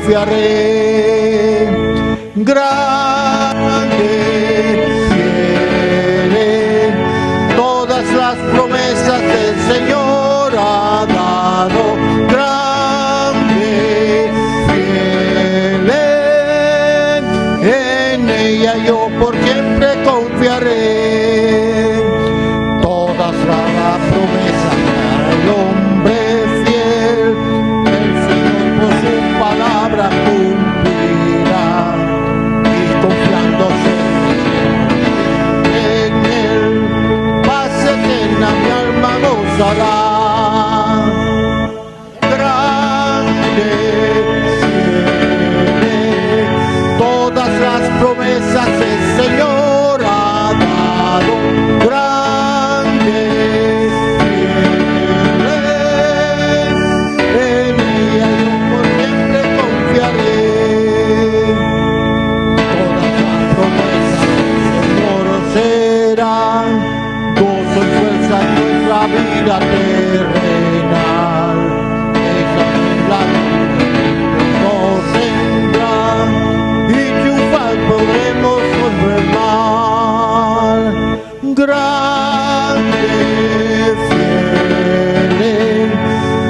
confiaré. Grande, fiel, todas las promesas del Señor ha dado. Grande, fiel, en ella yo por siempre confiaré. Todas las promesas del hombre fiel, el Señor por su palabra cumplirá. Y confiándose en Él, paz eterna mi alma gozará. Grande, fiel, todas las promesas el Señor ha dado. Grande, fiel, en ella yo por siempre confiaré. Todas las promesas del Señor serán gozo y fuerza en nuestra vida terrenal. Esas milagros nos tendrán y triunfar podremos sobre el mal. Grande, fiel,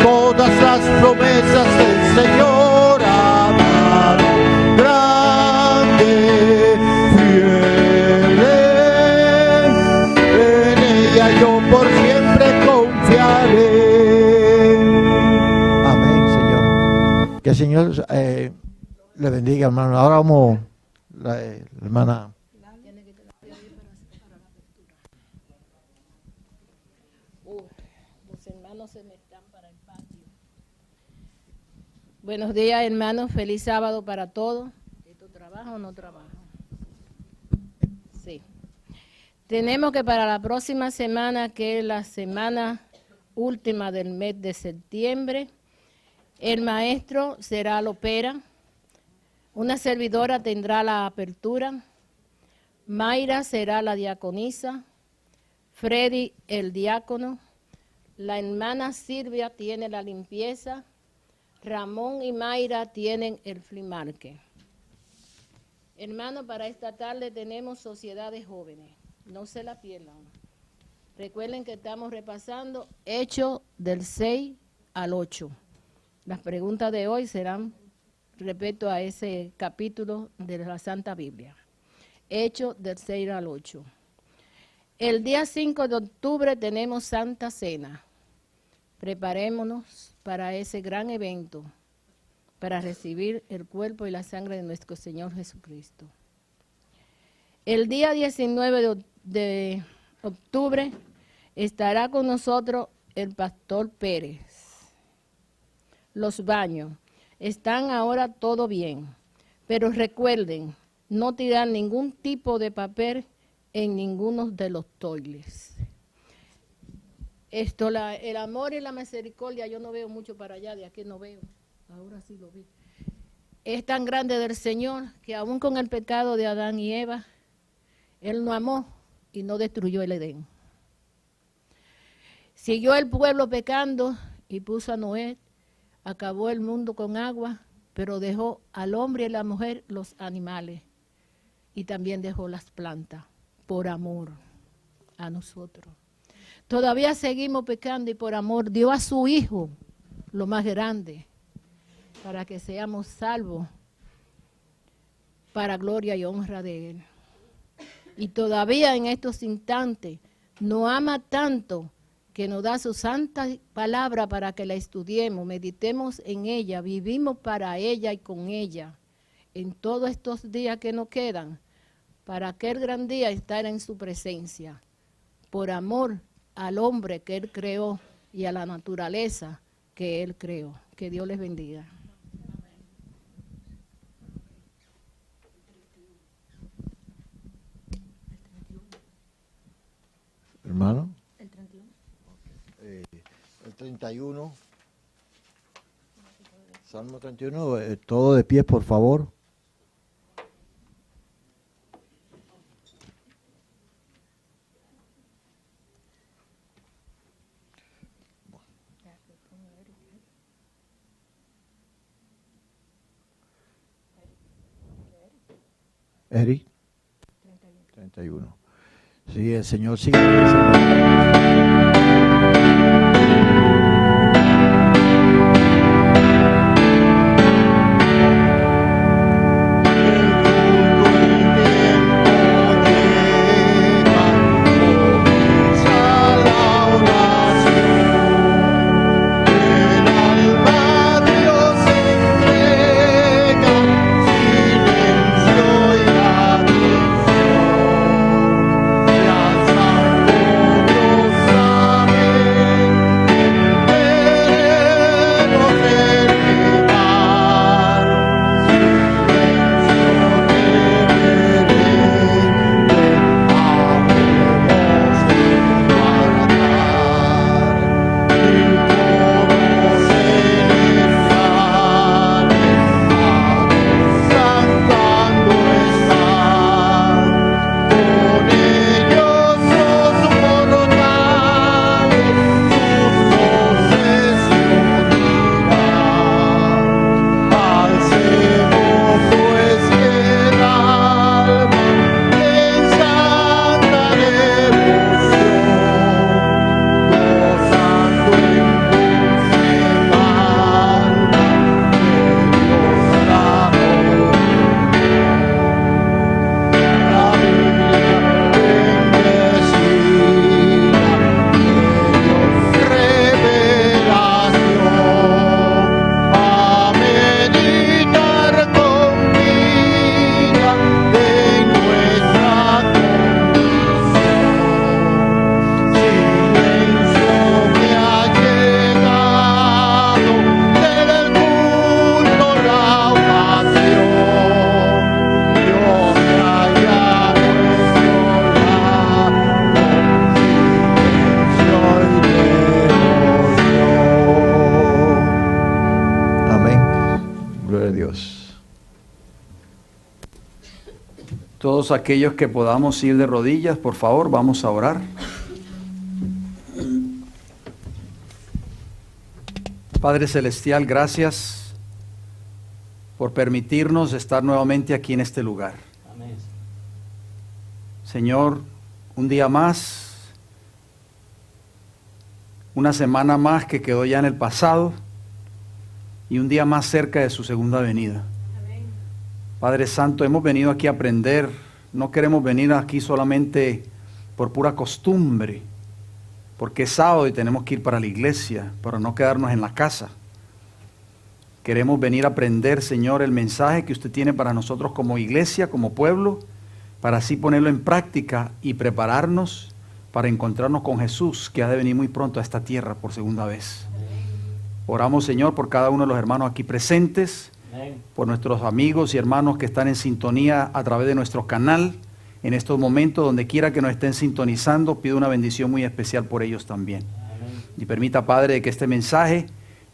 todas las promesas del Señor ha dado. Grande, fiel, en ella yo por siempre confiaré. Amén, Señor. Que el Señor le bendiga, hermano. Ahora vamos, la hermana. Los hermanos se me están para el patio. Buenos días, hermanos. Feliz sábado para todos. ¿Esto trabaja o no trabaja? Sí. Tenemos que para la próxima semana, que es la semana última del mes de septiembre, el maestro será Lopera, una servidora tendrá la apertura, Mayra será la diaconisa, Freddy el diácono, la hermana Silvia tiene la limpieza, Ramón y Mayra tienen el flea market. Hermano, para esta tarde tenemos sociedades jóvenes, no se la pierdan. Recuerden que estamos repasando Hechos del 6 al 8. Las preguntas de hoy serán respecto a ese capítulo de la Santa Biblia. Hechos del 6 al 8. El día 5 de octubre tenemos Santa Cena. Preparémonos para ese gran evento, para recibir el cuerpo y la sangre de nuestro Señor Jesucristo. El día 19 de octubre estará con nosotros el pastor Pérez. Los baños están ahora todo bien, pero recuerden no tirar ningún tipo de papel en ninguno de los toiles. El amor y la misericordia, yo no veo mucho para allá, de aquí no veo, ahora sí lo vi. Es tan grande del Señor que aún con el pecado de Adán y Eva, Él no amó y no destruyó el Edén. Siguió el pueblo pecando y puso a Noé, acabó el mundo con agua, pero dejó al hombre y a la mujer los animales y también dejó las plantas por amor a nosotros. Todavía seguimos pecando y por amor dio a su Hijo lo más grande para que seamos salvos para gloria y honra de Él. Y todavía en estos instantes nos ama tanto que nos da su santa palabra para que la estudiemos, meditemos en ella, vivimos para ella y con ella en todos estos días que nos quedan, para aquel gran día estar en su presencia, por amor al hombre que Él creó y a la naturaleza que Él creó. Que Dios les bendiga. Hermano. El 31. El 31. Salmo 31. Todo de pie, por favor. Eric. 31. Sí, el Señor sigue bendiciendo. Todos aquellos que podamos ir de rodillas, por favor, vamos a orar. Padre Celestial, gracias por permitirnos estar nuevamente aquí en este lugar. Amén. Señor, un día más, una semana más que quedó ya en el pasado y un día más cerca de su segunda venida. Amén. Padre Santo, hemos venido aquí a aprender, no queremos venir aquí solamente por pura costumbre, porque es sábado y tenemos que ir para la iglesia, para no quedarnos en la casa. Queremos venir a aprender, Señor, el mensaje que usted tiene para nosotros como iglesia, como pueblo, para así ponerlo en práctica y prepararnos para encontrarnos con Jesús, que ha de venir muy pronto a esta tierra por segunda vez. Oramos, Señor, por cada uno de los hermanos aquí presentes, por nuestros amigos y hermanos que están en sintonía a través de nuestro canal. En estos momentos, donde quiera que nos estén sintonizando, pido una bendición muy especial por ellos también. Amén. Y permita, Padre, que este mensaje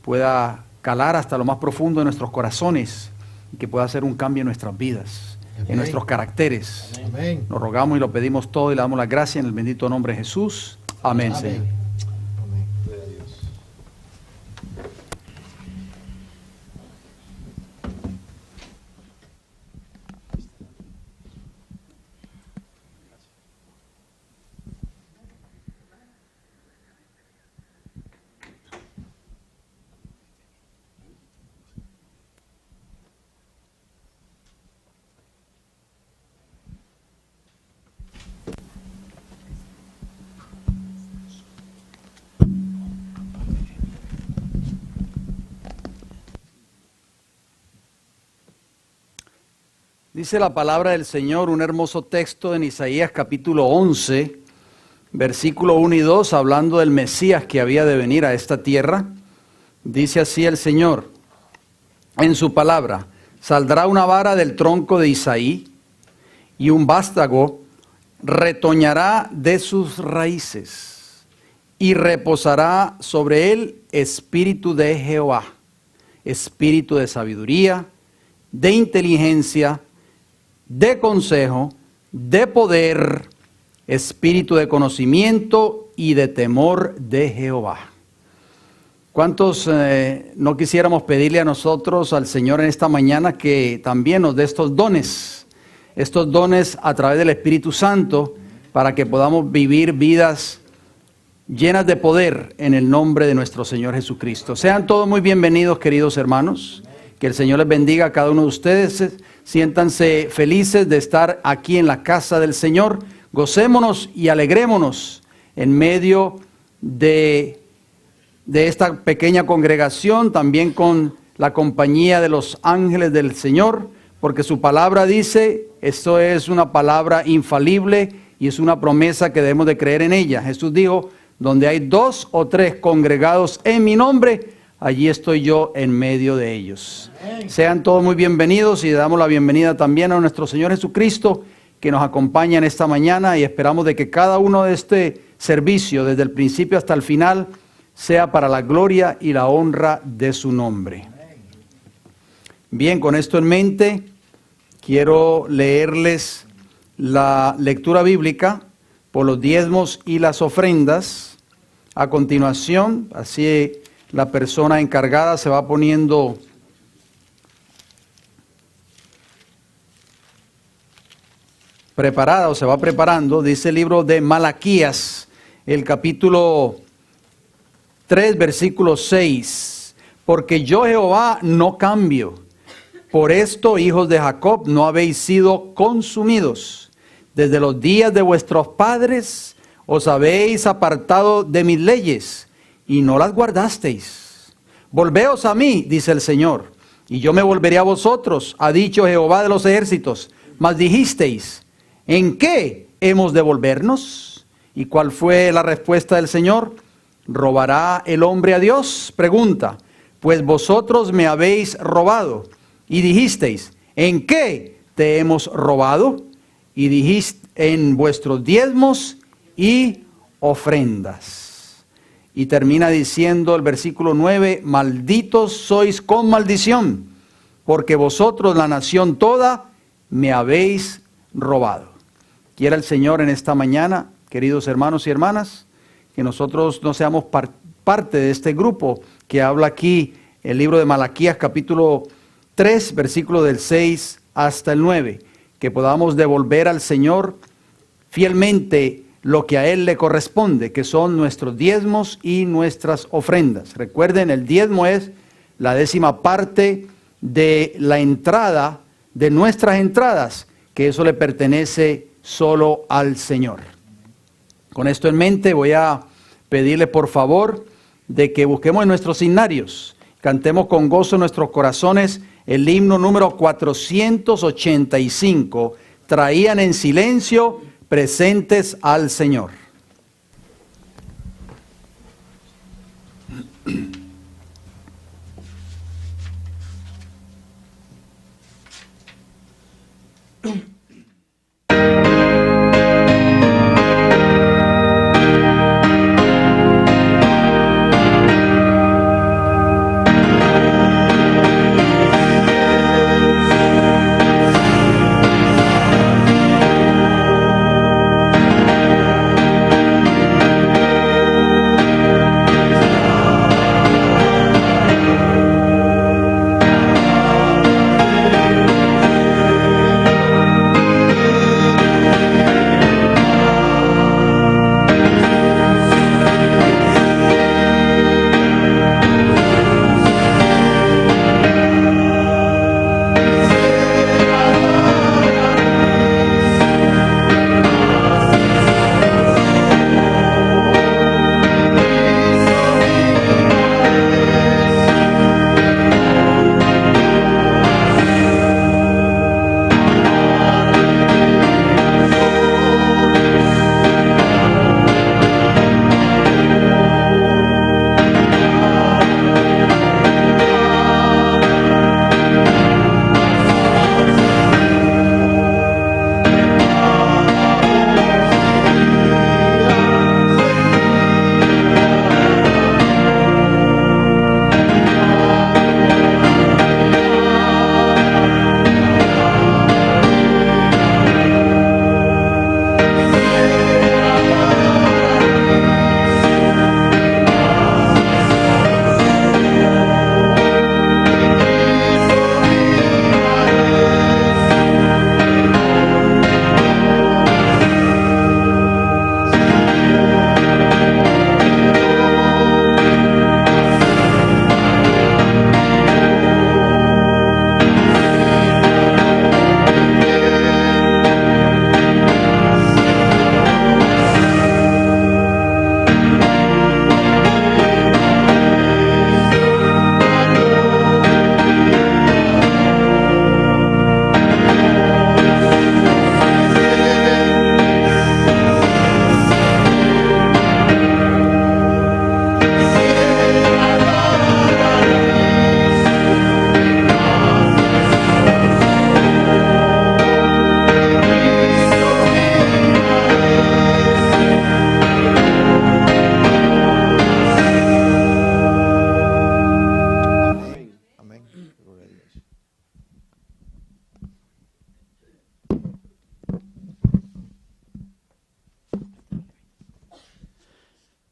pueda calar hasta lo más profundo de nuestros corazones y que pueda hacer un cambio en nuestras vidas, amén, en nuestros caracteres. Amén. Lo rogamos y lo pedimos todo y le damos la gracia en el bendito nombre de Jesús. Amén, amén. Señor. Dice la palabra del Señor, un hermoso texto en Isaías capítulo 11, versículo 1 y 2, hablando del Mesías que había de venir a esta tierra. Dice así el Señor, en su palabra: saldrá una vara del tronco de Isaí, y un vástago retoñará de sus raíces, y reposará sobre él espíritu de Jehová, espíritu de sabiduría, de inteligencia, de consejo, de poder, espíritu de conocimiento y de temor de Jehová. ¿Cuántos no quisiéramos pedirle a nosotros, al Señor en esta mañana, que también nos dé estos dones estos dones a través del Espíritu Santo para que podamos vivir vidas llenas de poder en el nombre de nuestro Señor Jesucristo. Sean todos muy bienvenidos, queridos hermanos. Que el Señor les bendiga a cada uno de ustedes. Siéntanse felices de estar aquí en la casa del Señor. Gocémonos y alegrémonos en medio de esta pequeña congregación, también con la compañía de los ángeles del Señor, porque su palabra dice, esto es una palabra infalible y es una promesa que debemos de creer en ella. Jesús dijo, donde hay 2 o 3 congregados en mi nombre, allí estoy yo en medio de ellos. Amén. Sean todos muy bienvenidos y le damos la bienvenida también a nuestro Señor Jesucristo, que nos acompaña en esta mañana, y esperamos de que cada uno de este servicio, desde el principio hasta el final, sea para la gloria y la honra de su nombre. Bien, con esto en mente, quiero leerles la lectura bíblica por los diezmos y las ofrendas. A continuación, así la persona encargada se va poniendo preparada o se va preparando. Dice el libro de Malaquías, el capítulo 3, versículo 6. Porque yo, Jehová, no cambio. Por esto, hijos de Jacob, no habéis sido consumidos. Desde los días de vuestros padres os habéis apartado de mis leyes y no las guardasteis. Volveos a mí, dice el Señor, y yo me volveré a vosotros, ha dicho Jehová de los ejércitos. Mas dijisteis, ¿en qué hemos de volvernos? ¿Y cuál fue la respuesta del Señor? ¿Robará el hombre a Dios? Pregunta, pues vosotros me habéis robado. Y dijisteis, ¿en qué te hemos robado? Y dijiste, en vuestros diezmos y ofrendas. Y termina diciendo el versículo 9, malditos sois con maldición, porque vosotros, la nación toda, me habéis robado. Quiera el Señor en esta mañana, queridos hermanos y hermanas, que nosotros no seamos parte de este grupo que habla aquí el libro de Malaquías capítulo 3, versículo del 6 hasta el 9, que podamos devolver al Señor fielmente lo que a Él le corresponde, que son nuestros diezmos y nuestras ofrendas. Recuerden, el diezmo es la 10ª parte de la entrada, de nuestras entradas, que eso le pertenece solo al Señor. Con esto en mente voy a pedirle por favor de que busquemos en nuestros himnarios, cantemos con gozo en nuestros corazones el himno número 485, traían en silencio presentes al Señor.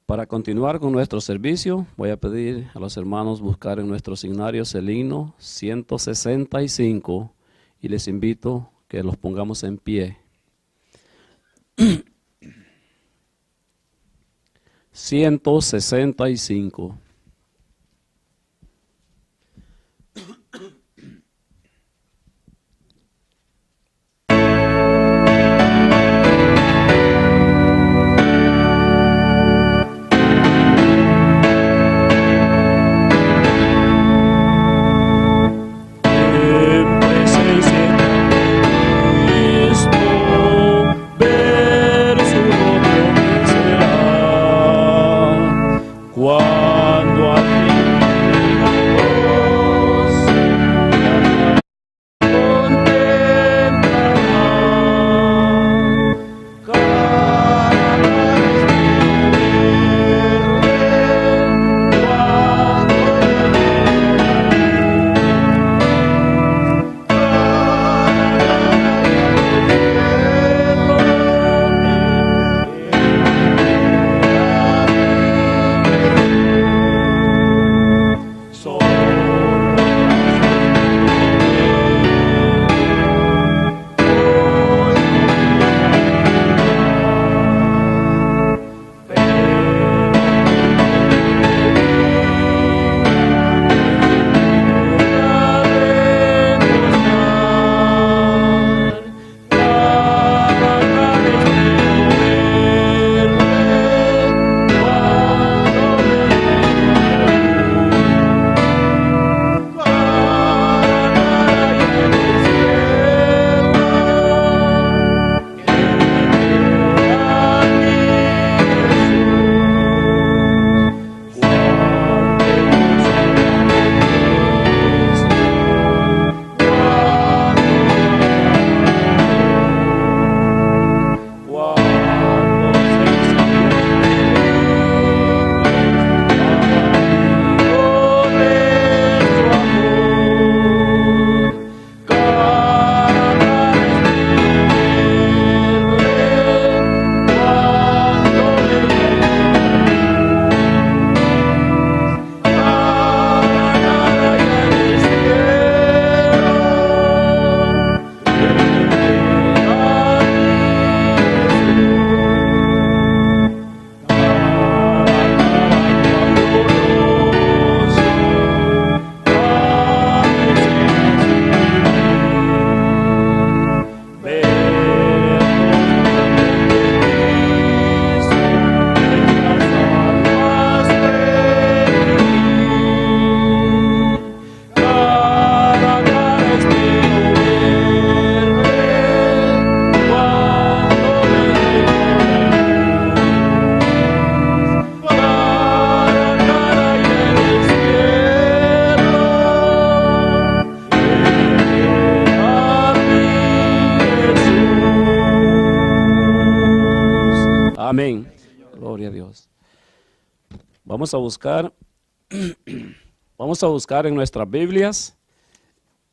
Para continuar con nuestro servicio, voy a pedir a los hermanos buscar en nuestros signarios el himno 165 y les invito que los pongamos en pie. 165. Amén. Gloria a Dios. Vamos a buscar en nuestras Biblias,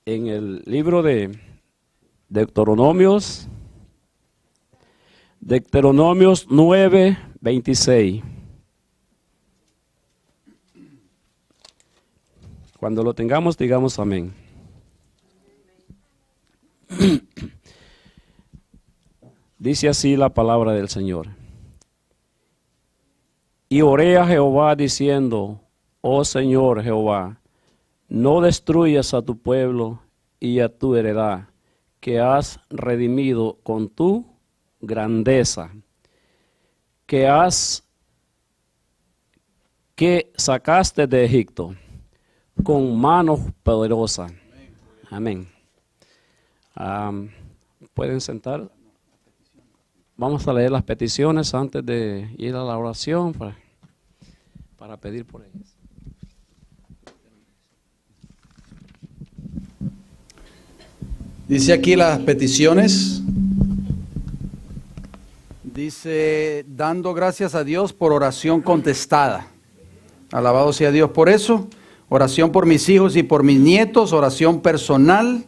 en el libro de Deuteronomios 9:26. Cuando lo tengamos, digamos amén. Dice así la palabra del Señor. Y oré a Jehová diciendo, oh Señor Jehová, no destruyas a tu pueblo y a tu heredad, que has redimido con tu grandeza, que sacaste de Egipto con mano poderosa. Amén. Pueden sentar. Vamos a leer las peticiones antes de ir a la oración para pedir por ellas. Dice aquí las peticiones. Dice, dando gracias a Dios por oración contestada. Alabado sea Dios por eso. Oración por mis hijos y por mis nietos, oración personal,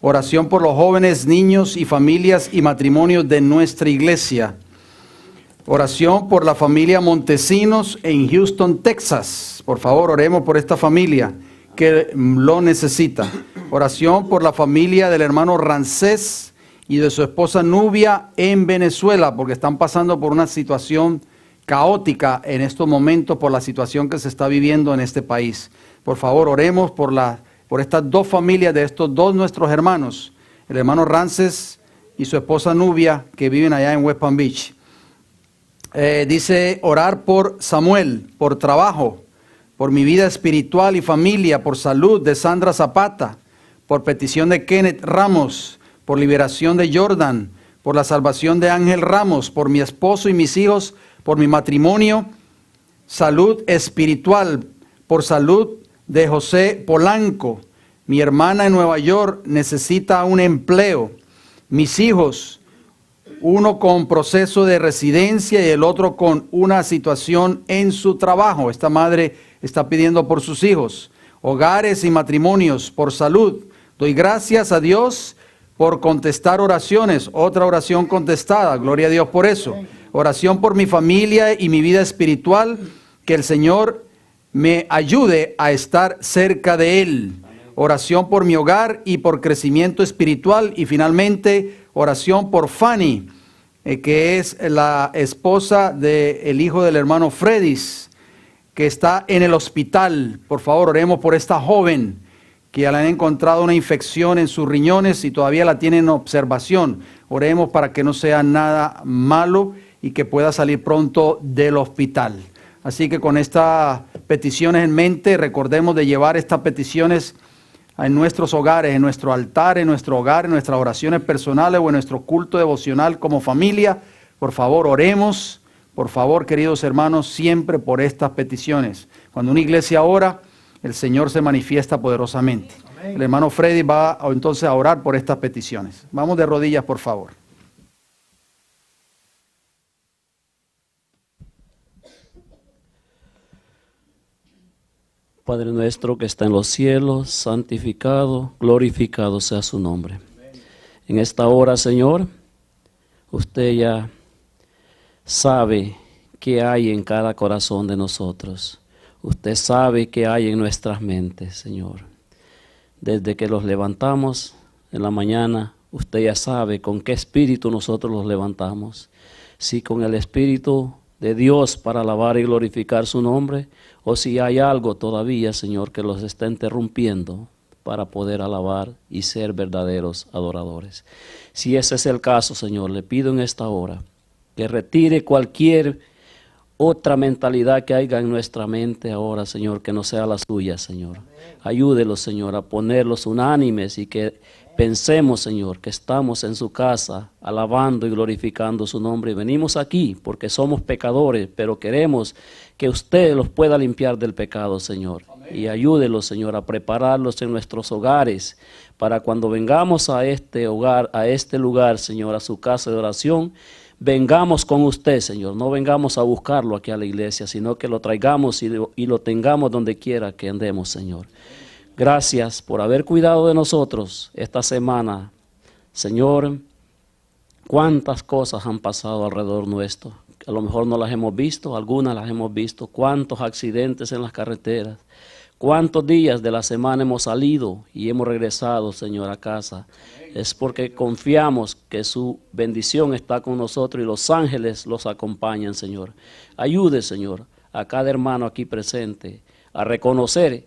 oración por los jóvenes, niños y familias y matrimonios de nuestra iglesia. Oración por la familia Montesinos en Houston, Texas. Por favor, oremos por esta familia que lo necesita. Oración por la familia del hermano Rancés y de su esposa Nubia en Venezuela, porque están pasando por una situación caótica en estos momentos por la situación que se está viviendo en este país. Por favor, oremos por estas dos familias de estos dos nuestros hermanos, el hermano Rancés y su esposa Nubia, que viven allá en West Palm Beach. Dice orar por Samuel, por trabajo, por mi vida espiritual y familia, por salud de Sandra Zapata, por petición de Kenneth Ramos, por liberación de Jordan, por la salvación de Ángel Ramos, por mi esposo y mis hijos, por mi matrimonio, salud espiritual, por salud de José Polanco. Mi hermana en Nueva York necesita un empleo. Mis hijos, uno con proceso de residencia y el otro con una situación en su trabajo. Esta madre está pidiendo por sus hijos. Hogares y matrimonios, por salud. Doy gracias a Dios por contestar oraciones. Otra oración contestada. Gloria a Dios por eso. Oración por mi familia y mi vida espiritual. Que el Señor me ayude a estar cerca de Él. Oración por mi hogar y por crecimiento espiritual. Y finalmente, oración por Fanny, que es la esposa del hijo del hermano Fredis, que está en el hospital. Por favor, oremos por esta joven, que ya le han encontrado una infección en sus riñones y todavía la tienen en observación. Oremos para que no sea nada malo y que pueda salir pronto del hospital. Así que con estas peticiones en mente, recordemos de llevar estas peticiones en nuestros hogares, en nuestro altar, en nuestro hogar, en nuestras oraciones personales o en nuestro culto devocional como familia. Por favor, oremos, por favor, queridos hermanos, siempre por estas peticiones. Cuando una iglesia ora, el Señor se manifiesta poderosamente. Amén. El hermano Freddy va entonces a orar por estas peticiones. Vamos de rodillas, por favor. Padre nuestro que está en los cielos, santificado, glorificado sea su nombre. En esta hora, Señor, usted ya sabe qué hay en cada corazón de nosotros. Usted sabe qué hay en nuestras mentes, Señor. Desde que los levantamos en la mañana, usted ya sabe con qué espíritu nosotros los levantamos. Si con el espíritu de Dios para alabar y glorificar su nombre, o si hay algo todavía, Señor, que los está interrumpiendo para poder alabar y ser verdaderos adoradores. Si ese es el caso, Señor, le pido en esta hora que retire cualquier otra mentalidad que haya en nuestra mente ahora, Señor, que no sea la suya, Señor. Ayúdelos, Señor, a ponerlos unánimes y que pensemos, Señor, que estamos en su casa alabando y glorificando su nombre. Y venimos aquí porque somos pecadores, pero queremos que usted los pueda limpiar del pecado, Señor. Amén. Y ayúdelos, Señor, a prepararlos en nuestros hogares para cuando vengamos a este hogar, a este lugar, Señor, a su casa de oración, vengamos con usted, Señor. No vengamos a buscarlo aquí a la iglesia, sino que lo traigamos y lo tengamos donde quiera que andemos, Señor. Gracias por haber cuidado de nosotros esta semana. Señor, cuántas cosas han pasado alrededor nuestro. A lo mejor no las hemos visto, algunas las hemos visto. Cuántos accidentes en las carreteras. Cuántos días de la semana hemos salido y hemos regresado, Señor, a casa. Es porque confiamos que su bendición está con nosotros y los ángeles los acompañan, Señor. Ayude, Señor, a cada hermano aquí presente a reconocer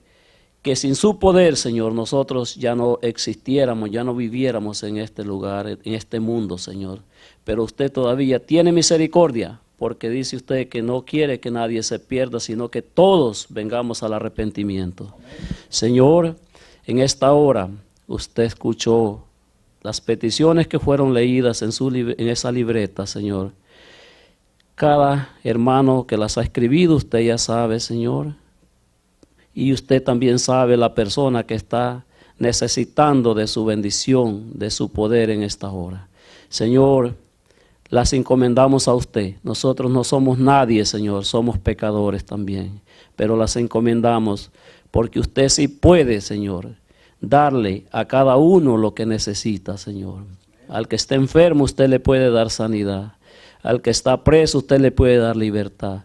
que sin su poder, Señor, nosotros ya no existiéramos, ya no viviéramos en este lugar, en este mundo, Señor. Pero usted todavía tiene misericordia, porque dice usted que no quiere que nadie se pierda, sino que todos vengamos al arrepentimiento. Amén. Señor, en esta hora usted escuchó las peticiones que fueron leídas en esa libreta, Señor. Cada hermano que las ha escribido, usted ya sabe, Señor. Y usted también sabe la persona que está necesitando de su bendición, de su poder en esta hora. Señor, las encomendamos a usted. Nosotros no somos nadie, Señor, somos pecadores también. Pero las encomendamos porque usted sí puede, Señor, darle a cada uno lo que necesita, Señor. Al que esté enfermo, usted le puede dar sanidad. Al que está preso, usted le puede dar libertad.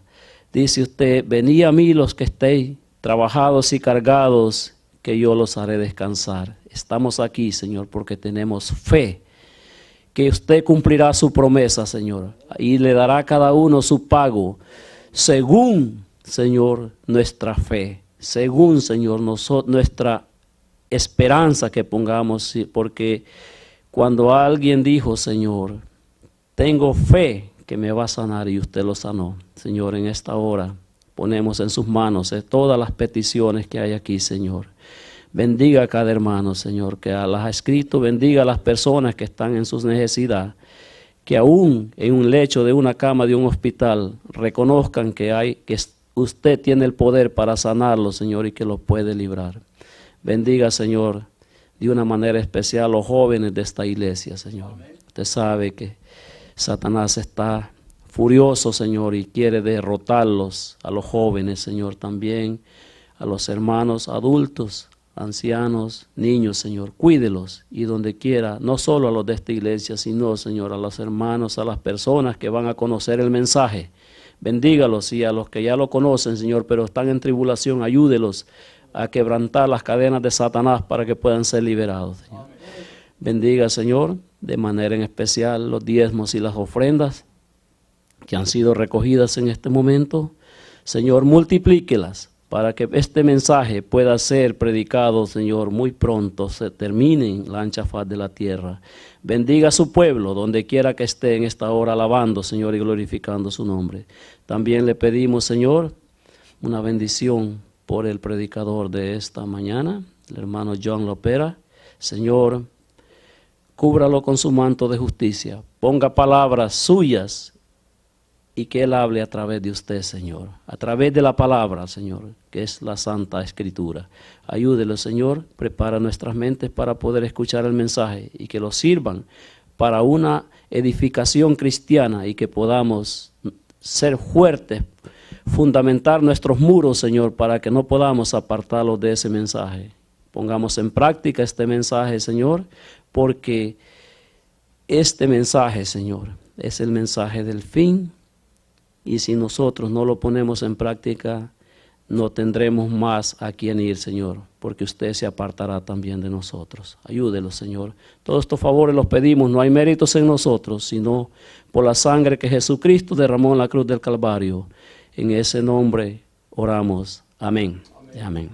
Dice usted, venid a mí los que estéis trabajados y cargados, que yo los haré descansar. Estamos aquí, Señor, porque tenemos fe que usted cumplirá su promesa, Señor, y le dará a cada uno su pago, según, Señor, nuestra fe, según, Señor, nuestra esperanza que pongamos, porque cuando alguien dijo, Señor, tengo fe que me va a sanar, y usted lo sanó, Señor, en esta hora ponemos en sus manos todas las peticiones que hay aquí, Señor. Bendiga a cada hermano, Señor, que las ha escrito. Bendiga a las personas que están en sus necesidades, que aún en un lecho de una cama de un hospital reconozcan que usted tiene el poder para sanarlos, Señor, y que los puede librar. Bendiga, Señor, de una manera especial a los jóvenes de esta iglesia, Señor. Usted sabe que Satanás está furioso, Señor, y quiere derrotarlos, a los jóvenes, Señor, también a los hermanos adultos, ancianos, niños, Señor. Cuídelos, y donde quiera, no solo a los de esta iglesia, sino, Señor, a los hermanos, a las personas que van a conocer el mensaje. Bendígalos, y a los que ya lo conocen, Señor, pero están en tribulación, ayúdelos a quebrantar las cadenas de Satanás para que puedan ser liberados, Señor. Bendiga, Señor, de manera en especial los diezmos y las ofrendas que han sido recogidas en este momento. Señor, multiplíquelas para que este mensaje pueda ser predicado, Señor, muy pronto, se termine en la ancha faz de la tierra. Bendiga a su pueblo, donde quiera que esté en esta hora, alabando, Señor, y glorificando su nombre. También le pedimos, Señor, una bendición por el predicador de esta mañana, el hermano John Lopera. Señor, cúbralo con su manto de justicia, ponga palabras suyas y que Él hable a través de usted, Señor, a través de la palabra, Señor, que es la Santa Escritura. Ayúdelo, Señor, prepara nuestras mentes para poder escuchar el mensaje y que lo sirvan para una edificación cristiana y que podamos ser fuertes, fundamentar nuestros muros, Señor, para que no podamos apartarlos de ese mensaje. Pongamos en práctica este mensaje, Señor, porque este mensaje, Señor, es el mensaje del fin. Y si nosotros no lo ponemos en práctica, no tendremos más a quien ir, Señor, porque usted se apartará también de nosotros. Ayúdelo, Señor. Todos estos favores los pedimos, no hay méritos en nosotros, sino por la sangre que Jesucristo derramó en la cruz del Calvario. En ese nombre oramos. Amén. Amén. Amén.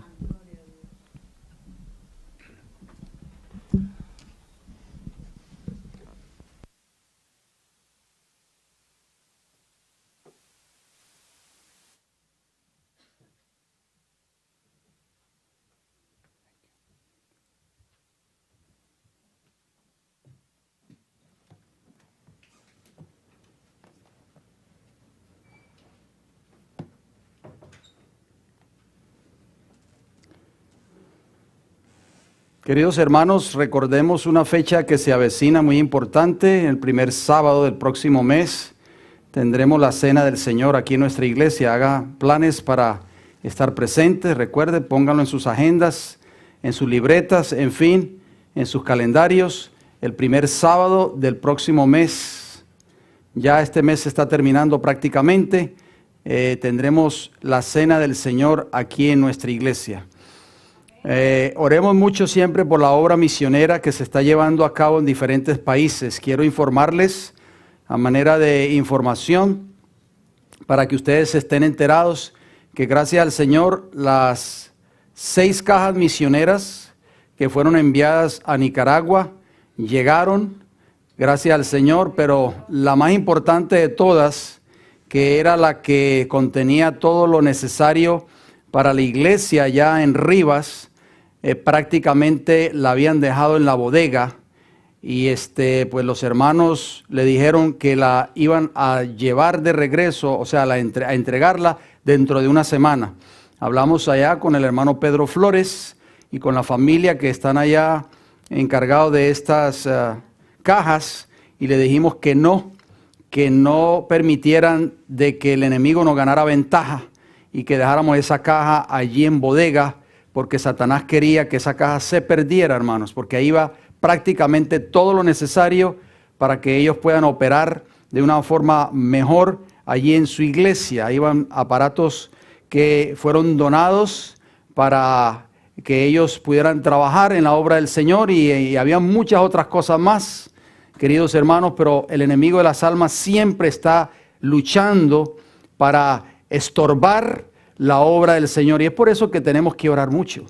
Queridos hermanos, recordemos una fecha que se avecina muy importante. El primer sábado del próximo mes tendremos la Cena del Señor aquí en nuestra iglesia. Haga planes para estar presentes. Recuerde, pónganlo en sus agendas, en sus libretas, en fin, en sus calendarios. El primer sábado del próximo mes, ya este mes se está terminando prácticamente, tendremos la Cena del Señor aquí en nuestra iglesia. Oremos mucho siempre por la obra misionera que se está llevando a cabo en diferentes países. Quiero informarles a manera de información para que ustedes estén enterados que gracias al Señor las 6 cajas misioneras que fueron enviadas a Nicaragua llegaron, gracias al Señor, pero la más importante de todas, que era la que contenía todo lo necesario para la iglesia allá en Rivas, prácticamente la habían dejado en la bodega y pues los hermanos le dijeron que la iban a llevar de regreso, o sea, a entregarla dentro de una semana. Hablamos allá con el hermano Pedro Flores y con la familia que están allá encargados de estas cajas y le dijimos que no permitieran de que el enemigo nos ganara ventaja y que dejáramos esa caja allí en bodega, porque Satanás quería que esa caja se perdiera, hermanos, porque ahí va prácticamente todo lo necesario para que ellos puedan operar de una forma mejor allí en su iglesia. Ahí van aparatos que fueron donados para que ellos pudieran trabajar en la obra del Señor y había muchas otras cosas más, queridos hermanos, pero el enemigo de las almas siempre está luchando para estorbar la obra del Señor, y es por eso que tenemos que orar mucho.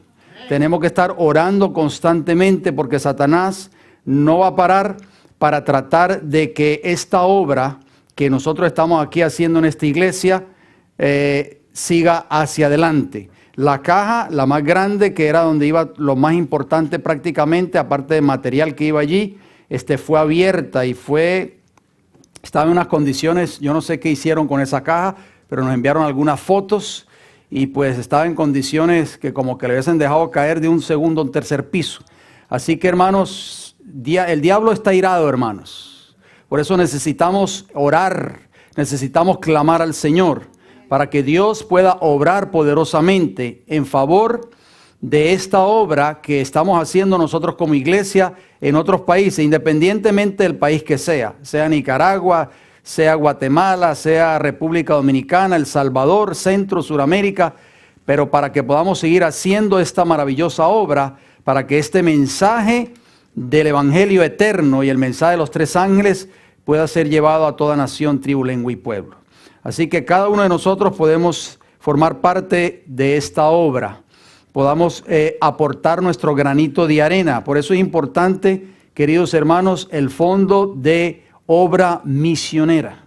Tenemos que estar orando constantemente, porque Satanás no va a parar para tratar de que esta obra que nosotros estamos aquí haciendo en esta iglesia siga hacia adelante. La caja, la más grande, que era donde iba lo más importante prácticamente, aparte del material que iba allí, fue abierta y estaba en unas condiciones, yo no sé qué hicieron con esa caja, pero nos enviaron algunas fotos y pues estaba en condiciones que como que le hubiesen dejado caer de un segundo a un tercer piso. Así que, hermanos, el diablo está irado, hermanos. Por eso necesitamos orar, necesitamos clamar al Señor para que Dios pueda obrar poderosamente en favor de esta obra que estamos haciendo nosotros como iglesia en otros países, independientemente del país que sea Nicaragua, sea Guatemala, sea República Dominicana, El Salvador, Centro, Suramérica, pero para que podamos seguir haciendo esta maravillosa obra, para que este mensaje del Evangelio eterno y el mensaje de los tres ángeles pueda ser llevado a toda nación, tribu, lengua y pueblo. Así que cada uno de nosotros podemos formar parte de esta obra, podamos aportar nuestro granito de arena. Por eso es importante, queridos hermanos, el fondo de obra misionera.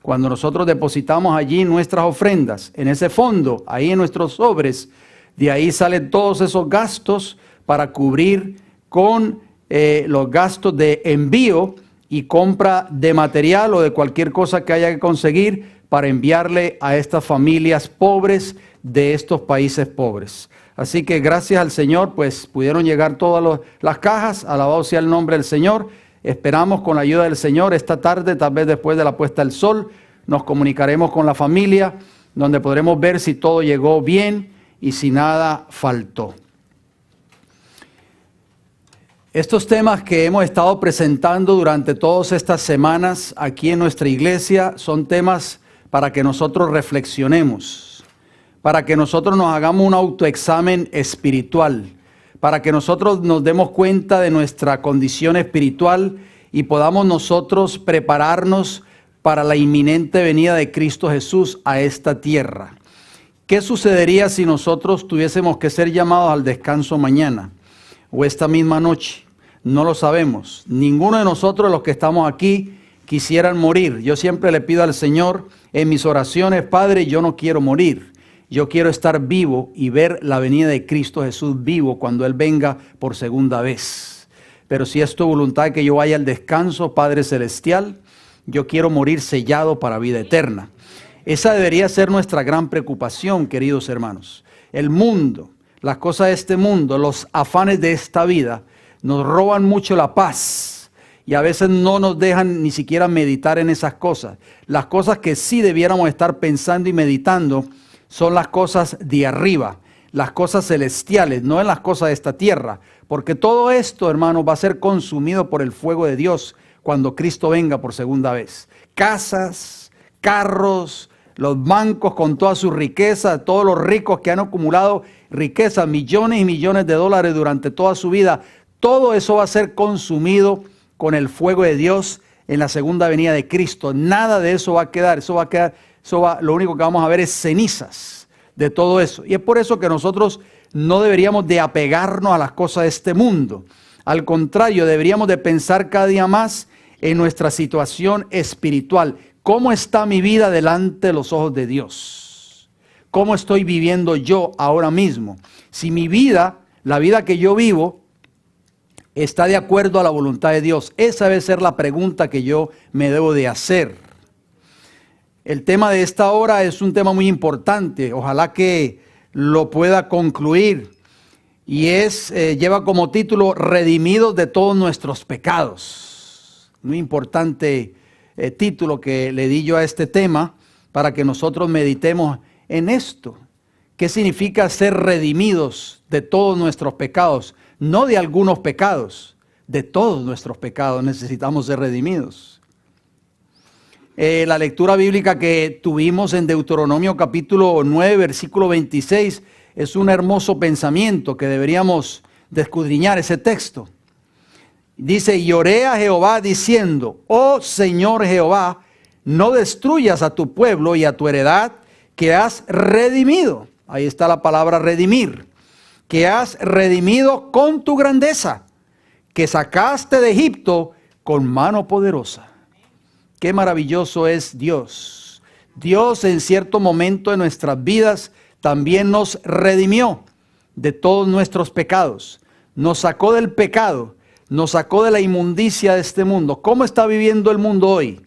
Cuando nosotros depositamos allí nuestras ofrendas, en ese fondo, ahí en nuestros sobres, de ahí salen todos esos gastos para cubrir con los gastos de envío y compra de material o de cualquier cosa que haya que conseguir para enviarle a estas familias pobres de estos países pobres. Así que gracias al Señor, pues pudieron llegar todas las cajas, alabado sea el nombre del Señor. Esperamos con la ayuda del Señor esta tarde, tal vez después de la puesta del sol, nos comunicaremos con la familia, donde podremos ver si todo llegó bien y si nada faltó. Estos temas que hemos estado presentando durante todas estas semanas aquí en nuestra iglesia son temas para que nosotros reflexionemos, para que nosotros nos hagamos un autoexamen espiritual, para que nosotros nos demos cuenta de nuestra condición espiritual y podamos nosotros prepararnos para la inminente venida de Cristo Jesús a esta tierra. ¿Qué sucedería si nosotros tuviésemos que ser llamados al descanso mañana o esta misma noche? No lo sabemos. Ninguno de nosotros, los que estamos aquí, quisieran morir. Yo siempre le pido al Señor en mis oraciones: Padre, yo no quiero morir. Yo quiero estar vivo y ver la venida de Cristo Jesús vivo cuando Él venga por segunda vez. Pero si es tu voluntad que yo vaya al descanso, Padre Celestial, yo quiero morir sellado para vida eterna. Esa debería ser nuestra gran preocupación, queridos hermanos. El mundo, las cosas de este mundo, los afanes de esta vida, nos roban mucho la paz y a veces no nos dejan ni siquiera meditar en esas cosas. Las cosas que sí debiéramos estar pensando y meditando son las cosas de arriba, las cosas celestiales, no en las cosas de esta tierra, porque todo esto, hermanos, va a ser consumido por el fuego de Dios cuando Cristo venga por segunda vez. Casas, carros, los bancos con toda su riqueza, todos los ricos que han acumulado riqueza, millones y millones de dólares durante toda su vida, todo eso va a ser consumido con el fuego de Dios en la segunda venida de Cristo. Nada de eso va a quedar, lo único que vamos a ver es cenizas de todo eso. Y es por eso que nosotros no deberíamos de apegarnos a las cosas de este mundo. Al contrario, deberíamos de pensar cada día más en nuestra situación espiritual. ¿Cómo está mi vida delante de los ojos de Dios? ¿Cómo estoy viviendo yo ahora mismo? Si mi vida, la vida que yo vivo, está de acuerdo a la voluntad de Dios. Esa debe ser la pregunta que yo me debo de hacer. El tema de esta hora es un tema muy importante. Ojalá que lo pueda concluir. Y lleva como título: Redimidos de todos nuestros pecados. Muy importante título que le di yo a este tema para que nosotros meditemos en esto. ¿Qué significa ser redimidos de todos nuestros pecados? No de algunos pecados, de todos nuestros pecados necesitamos ser redimidos. La lectura bíblica que tuvimos en Deuteronomio capítulo 9, versículo 26, es un hermoso pensamiento que deberíamos de escudriñar ese texto. Dice, y oré a Jehová diciendo, oh Señor Jehová, no destruyas a tu pueblo y a tu heredad que has redimido. Ahí está la palabra redimir. Que has redimido con tu grandeza, que sacaste de Egipto con mano poderosa. Qué maravilloso es Dios. Dios en cierto momento de nuestras vidas también nos redimió de todos nuestros pecados. Nos sacó del pecado, nos sacó de la inmundicia de este mundo. ¿Cómo está viviendo el mundo hoy?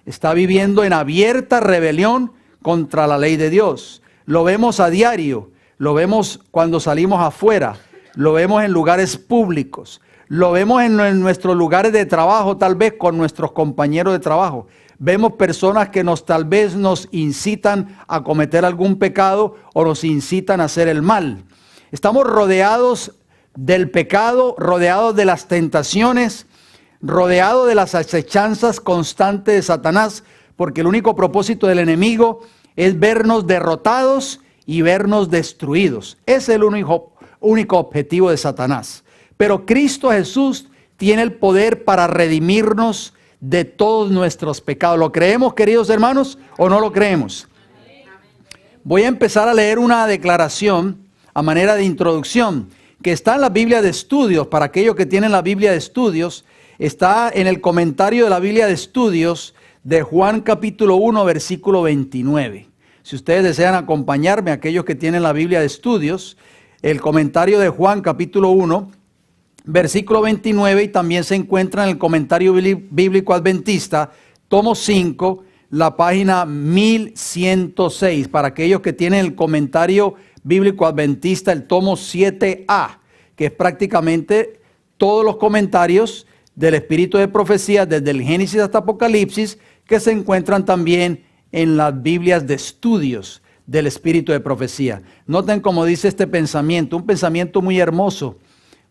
Está viviendo en abierta rebelión contra la ley de Dios. Lo vemos a diario, lo vemos cuando salimos afuera, lo vemos en lugares públicos, lo vemos en nuestros lugares de trabajo, tal vez con nuestros compañeros de trabajo. Vemos personas que tal vez nos incitan a cometer algún pecado o nos incitan a hacer el mal. Estamos rodeados del pecado, rodeados de las tentaciones, rodeados de las acechanzas constantes de Satanás, porque el único propósito del enemigo es vernos derrotados y vernos destruidos. Es el único objetivo de Satanás. Pero Cristo Jesús tiene el poder para redimirnos de todos nuestros pecados. ¿Lo creemos, queridos hermanos, o no lo creemos? Voy a empezar a leer una declaración a manera de introducción que está en la Biblia de Estudios. Para aquellos que tienen la Biblia de Estudios, está en el comentario de la Biblia de Estudios de Juan capítulo 1, versículo 29. Si ustedes desean acompañarme, aquellos que tienen la Biblia de Estudios, el comentario de Juan capítulo 1, versículo 29, y también se encuentra en el comentario bíblico adventista, tomo 5, la página 1106, para aquellos que tienen el comentario bíblico adventista, el tomo 7A, que es prácticamente todos los comentarios del Espíritu de Profecía, desde el Génesis hasta Apocalipsis, que se encuentran también en las Biblias de Estudios del Espíritu de Profecía. Noten cómo dice este pensamiento, un pensamiento muy hermoso,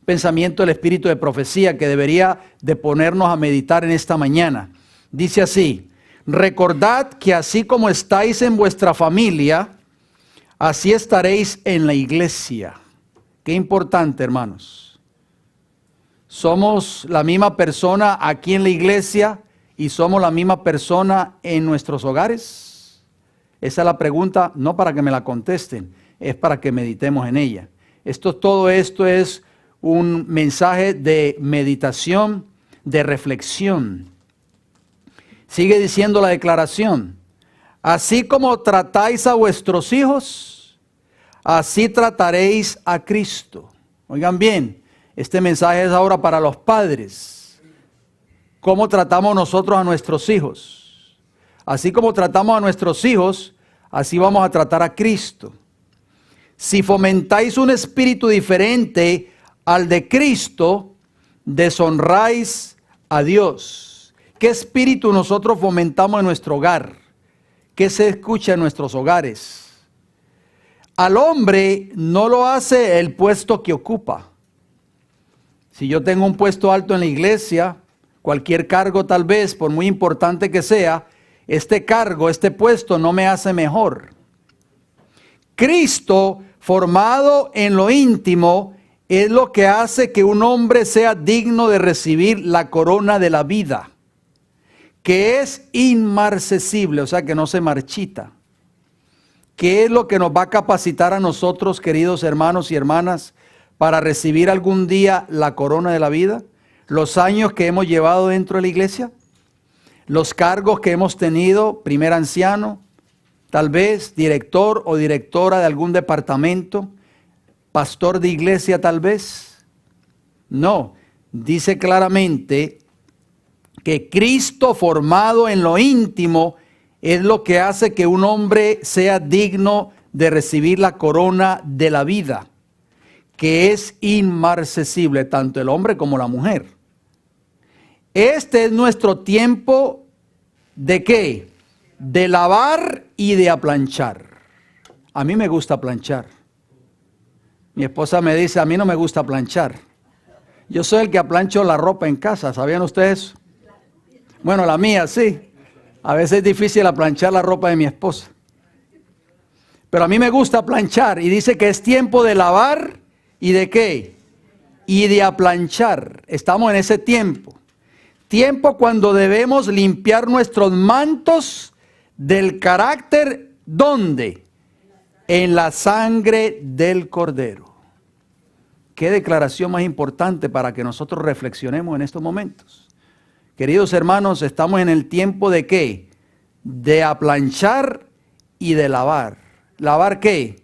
pensamiento del Espíritu de Profecía que debería de ponernos a meditar en esta mañana. Dice así, recordad que así como estáis en vuestra familia, así estaréis en la iglesia. Qué importante, hermanos. Somos la misma persona aquí en la iglesia y somos la misma persona en nuestros hogares. Esa es la pregunta, no para que me la contesten, es para que meditemos en ella. Todo esto es un mensaje de meditación, de reflexión. Sigue diciendo la declaración, así como tratáis a vuestros hijos, así trataréis a Cristo. Oigan bien, este mensaje es ahora para los padres. ¿Cómo tratamos nosotros a nuestros hijos? Así como tratamos a nuestros hijos, así vamos a tratar a Cristo. Si fomentáis un espíritu diferente al de Cristo, deshonráis a Dios. ¿Qué espíritu nosotros fomentamos en nuestro hogar? ¿Qué se escucha en nuestros hogares? Al hombre no lo hace el puesto que ocupa. Si yo tengo un puesto alto en la iglesia, cualquier cargo tal vez, por muy importante que sea, este cargo, este puesto no me hace mejor. Cristo, formado en lo íntimo, es lo que hace que un hombre sea digno de recibir la corona de la vida, que es inmarcesible, o sea que no se marchita. ¿Qué es lo que nos va a capacitar a nosotros, queridos hermanos y hermanas, para recibir algún día la corona de la vida? Los años que hemos llevado dentro de la iglesia, los cargos que hemos tenido, primer anciano, tal vez director o directora de algún departamento, pastor de iglesia tal vez. No, dice claramente que Cristo formado en lo íntimo es lo que hace que un hombre sea digno de recibir la corona de la vida, que es inmarcesible, tanto el hombre como la mujer. Este es nuestro tiempo ¿de qué? De lavar y de aplanchar. A mí me gusta planchar. Mi esposa me dice, a mí no me gusta planchar. Yo soy el que aplancho la ropa en casa, ¿sabían ustedes? Bueno, la mía sí. A veces es difícil aplanchar la ropa de mi esposa. Pero a mí me gusta planchar y dice que es tiempo de lavar y de qué? Y de aplanchar. Estamos en ese tiempo. Tiempo cuando debemos limpiar nuestros mantos del carácter, ¿dónde? En la sangre del Cordero. Qué declaración más importante para que nosotros reflexionemos en estos momentos. Queridos hermanos, estamos en el tiempo de ¿qué? De aplanchar y de lavar. ¿Lavar qué?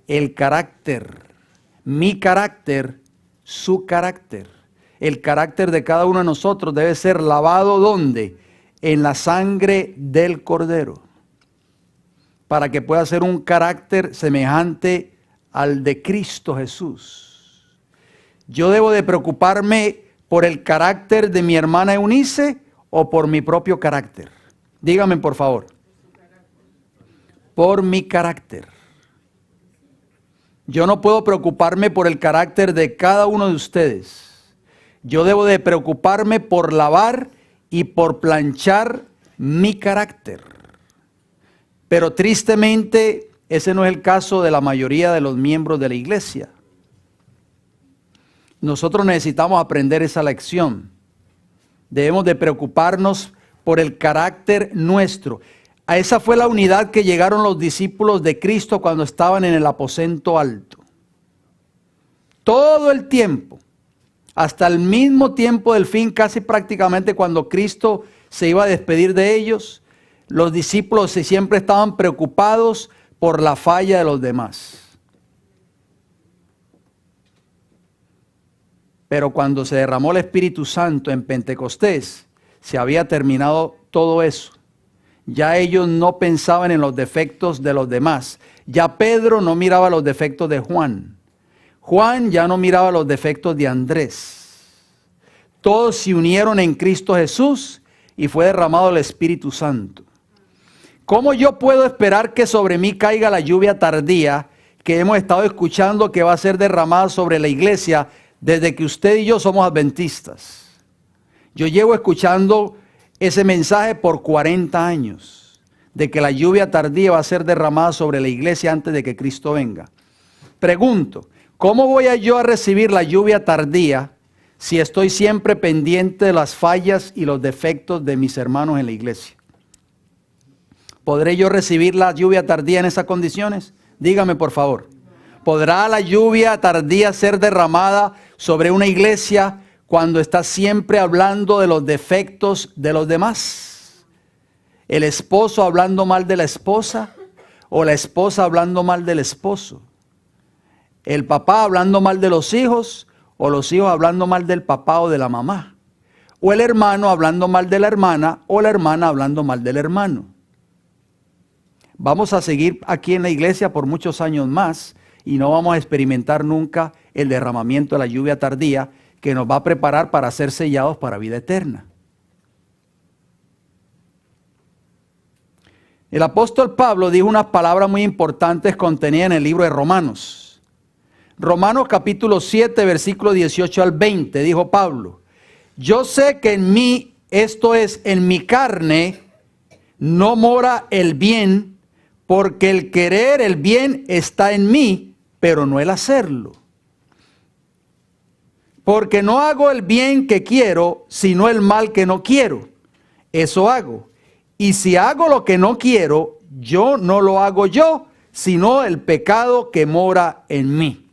El carácter. Mi carácter, su carácter. El carácter de cada uno de nosotros debe ser lavado ¿dónde? En la sangre del Cordero. Para que pueda ser un carácter semejante al de Cristo Jesús. Yo debo de preocuparme por el carácter de mi hermana Eunice o por mi propio carácter. Dígame por favor. Por mi carácter. Yo no puedo preocuparme por el carácter de cada uno de ustedes. Yo debo de preocuparme por lavar y por planchar mi carácter. Pero tristemente ese no es el caso de la mayoría de los miembros de la iglesia. Nosotros necesitamos aprender esa lección. Debemos de preocuparnos por el carácter nuestro. A esa fue la unidad que llegaron los discípulos de Cristo cuando estaban en el aposento alto. Todo el tiempo, hasta el mismo tiempo del fin, casi prácticamente cuando Cristo se iba a despedir de ellos, los discípulos siempre estaban preocupados por la falla de los demás. Pero cuando se derramó el Espíritu Santo en Pentecostés, se había terminado todo eso. Ya ellos no pensaban en los defectos de los demás. Ya Pedro no miraba los defectos de Juan. Juan ya no miraba los defectos de Andrés. Todos se unieron en Cristo Jesús y fue derramado el Espíritu Santo. ¿Cómo yo puedo esperar que sobre mí caiga la lluvia tardía que hemos estado escuchando que va a ser derramada sobre la iglesia desde que usted y yo somos adventistas? Yo llevo escuchando ese mensaje por 40 años, de que la lluvia tardía va a ser derramada sobre la iglesia antes de que Cristo venga. Pregunto, ¿cómo voy yo a recibir la lluvia tardía si estoy siempre pendiente de las fallas y los defectos de mis hermanos en la iglesia? ¿Podré yo recibir la lluvia tardía en esas condiciones? Dígame por favor. ¿Podrá la lluvia tardía ser derramada sobre una iglesia cuando está siempre hablando de los defectos de los demás? ¿El esposo hablando mal de la esposa o la esposa hablando mal del esposo? ¿El papá hablando mal de los hijos o los hijos hablando mal del papá o de la mamá? ¿O el hermano hablando mal de la hermana o la hermana hablando mal del hermano? Vamos a seguir aquí en la iglesia por muchos años más y no vamos a experimentar nunca el derramamiento de la lluvia tardía que nos va a preparar para ser sellados para vida eterna. El apóstol Pablo dijo unas palabras muy importantes contenidas en el libro de Romanos. Romanos capítulo 7, versículo 18 al 20, dijo Pablo: yo sé que en mí, esto es, en mi carne, no mora el bien, porque el querer el bien está en mí, pero no el hacerlo. Porque no hago el bien que quiero, sino el mal que no quiero. Eso hago. Y si hago lo que no quiero, yo no lo hago yo, sino el pecado que mora en mí.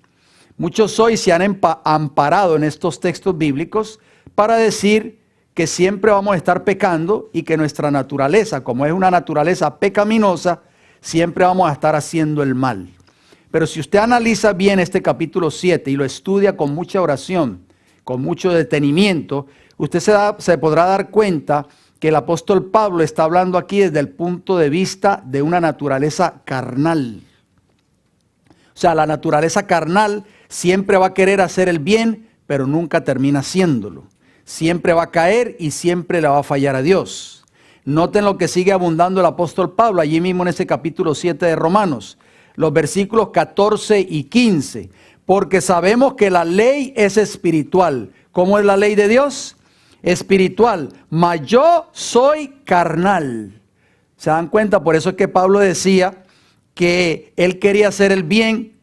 Muchos hoy se han amparado en estos textos bíblicos para decir que siempre vamos a estar pecando y que nuestra naturaleza, como es una naturaleza pecaminosa, siempre vamos a estar haciendo el mal. Pero si usted analiza bien este capítulo 7 y lo estudia con mucha oración, con mucho detenimiento, usted se podrá dar cuenta que el apóstol Pablo está hablando aquí desde el punto de vista de una naturaleza carnal. O sea, la naturaleza carnal siempre va a querer hacer el bien, pero nunca termina haciéndolo. Siempre va a caer y siempre le va a fallar a Dios. Noten lo que sigue abundando el apóstol Pablo allí mismo en ese capítulo 7 de Romanos, los versículos 14 y 15. Porque sabemos que la ley es espiritual. ¿Cómo es la ley de Dios? espiritual, mas yo soy carnal. ¿Se dan cuenta? Por eso es que Pablo decía que él quería hacer el bien,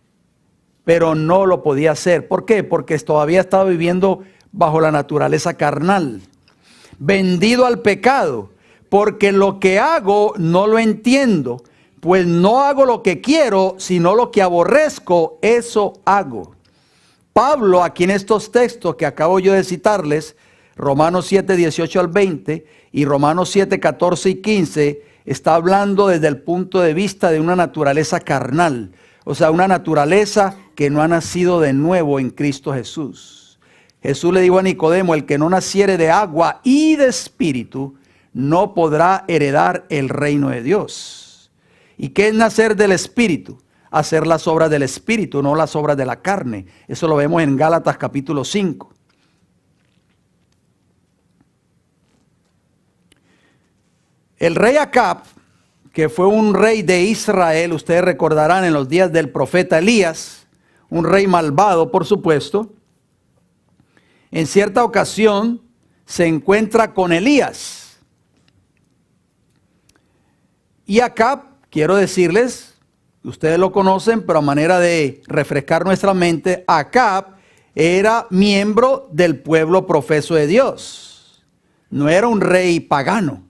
pero no lo podía hacer. ¿Por qué? Porque todavía estaba viviendo bajo la naturaleza carnal, vendido al pecado, porque lo que hago no lo entiendo, pues no hago lo que quiero, sino lo que aborrezco, eso hago. Pablo, aquí en estos textos que acabo yo de citarles, Romanos 7, 18 al 20 y Romanos 7, 14 y 15, está hablando desde el punto de vista de una naturaleza carnal, o sea, una naturaleza que no ha nacido de nuevo en Cristo Jesús. Jesús le dijo a Nicodemo, el que no naciere de agua y de espíritu, no podrá heredar el reino de Dios. ¿Y qué es nacer del espíritu? Hacer las obras del espíritu, no las obras de la carne. Eso lo vemos en Gálatas capítulo 5. El rey Acab, que fue un rey de Israel, ustedes recordarán en los días del profeta Elías, un rey malvado, por supuesto, en cierta ocasión se encuentra con Elías. Y Acab, quiero decirles, ustedes lo conocen, pero a manera de refrescar nuestra mente, Acab era miembro del pueblo profeso de Dios. No era un rey pagano.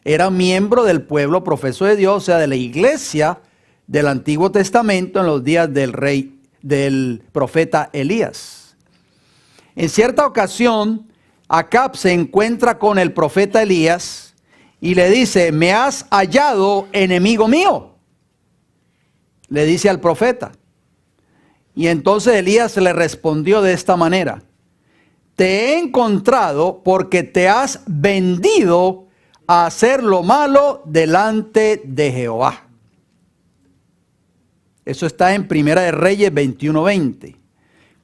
Era miembro del pueblo profeso de Dios, o sea, de la iglesia del Antiguo Testamento en los días del profeta Elías. En cierta ocasión, Acab se encuentra con el profeta Elías y le dice, me has hallado enemigo mío, le dice al profeta. Y entonces Elías le respondió de esta manera, te he encontrado porque te has vendido a hacer lo malo delante de Jehová. Eso está en Primera de Reyes 21:20.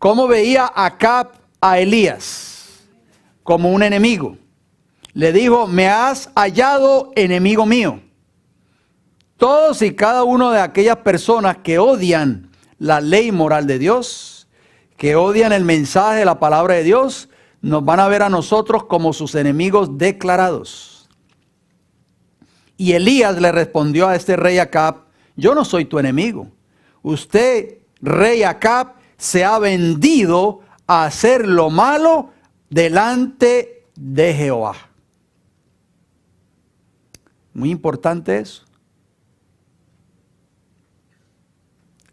¿Cómo veía Acab a Elías? Como un enemigo. Le dijo, me has hallado enemigo mío. Todos y cada uno de aquellas personas que odian la ley moral de Dios, que odian el mensaje de la palabra de Dios, nos van a ver a nosotros como sus enemigos declarados. Y Elías le respondió a este rey Acab, yo no soy tu enemigo. Usted, rey Acab, se ha vendido a hacer lo malo delante de Jehová. Muy importante eso.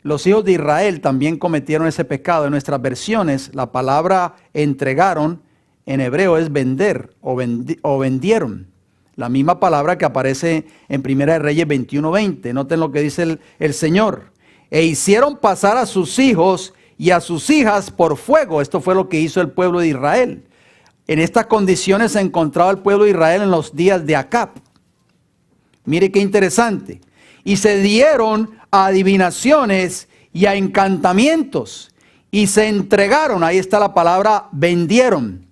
Los hijos de Israel también cometieron ese pecado. En nuestras versiones, la palabra entregaron en hebreo es vender o vendieron. La misma palabra que aparece en Primera de Reyes 21:20. Noten lo que dice el Señor. E hicieron pasar a sus hijos y a sus hijas por fuego. Esto fue lo que hizo el pueblo de Israel. En estas condiciones se encontraba el pueblo de Israel en los días de Acab. Mire qué interesante. Y se dieron a adivinaciones y a encantamientos. Y se entregaron, ahí está la palabra vendieron.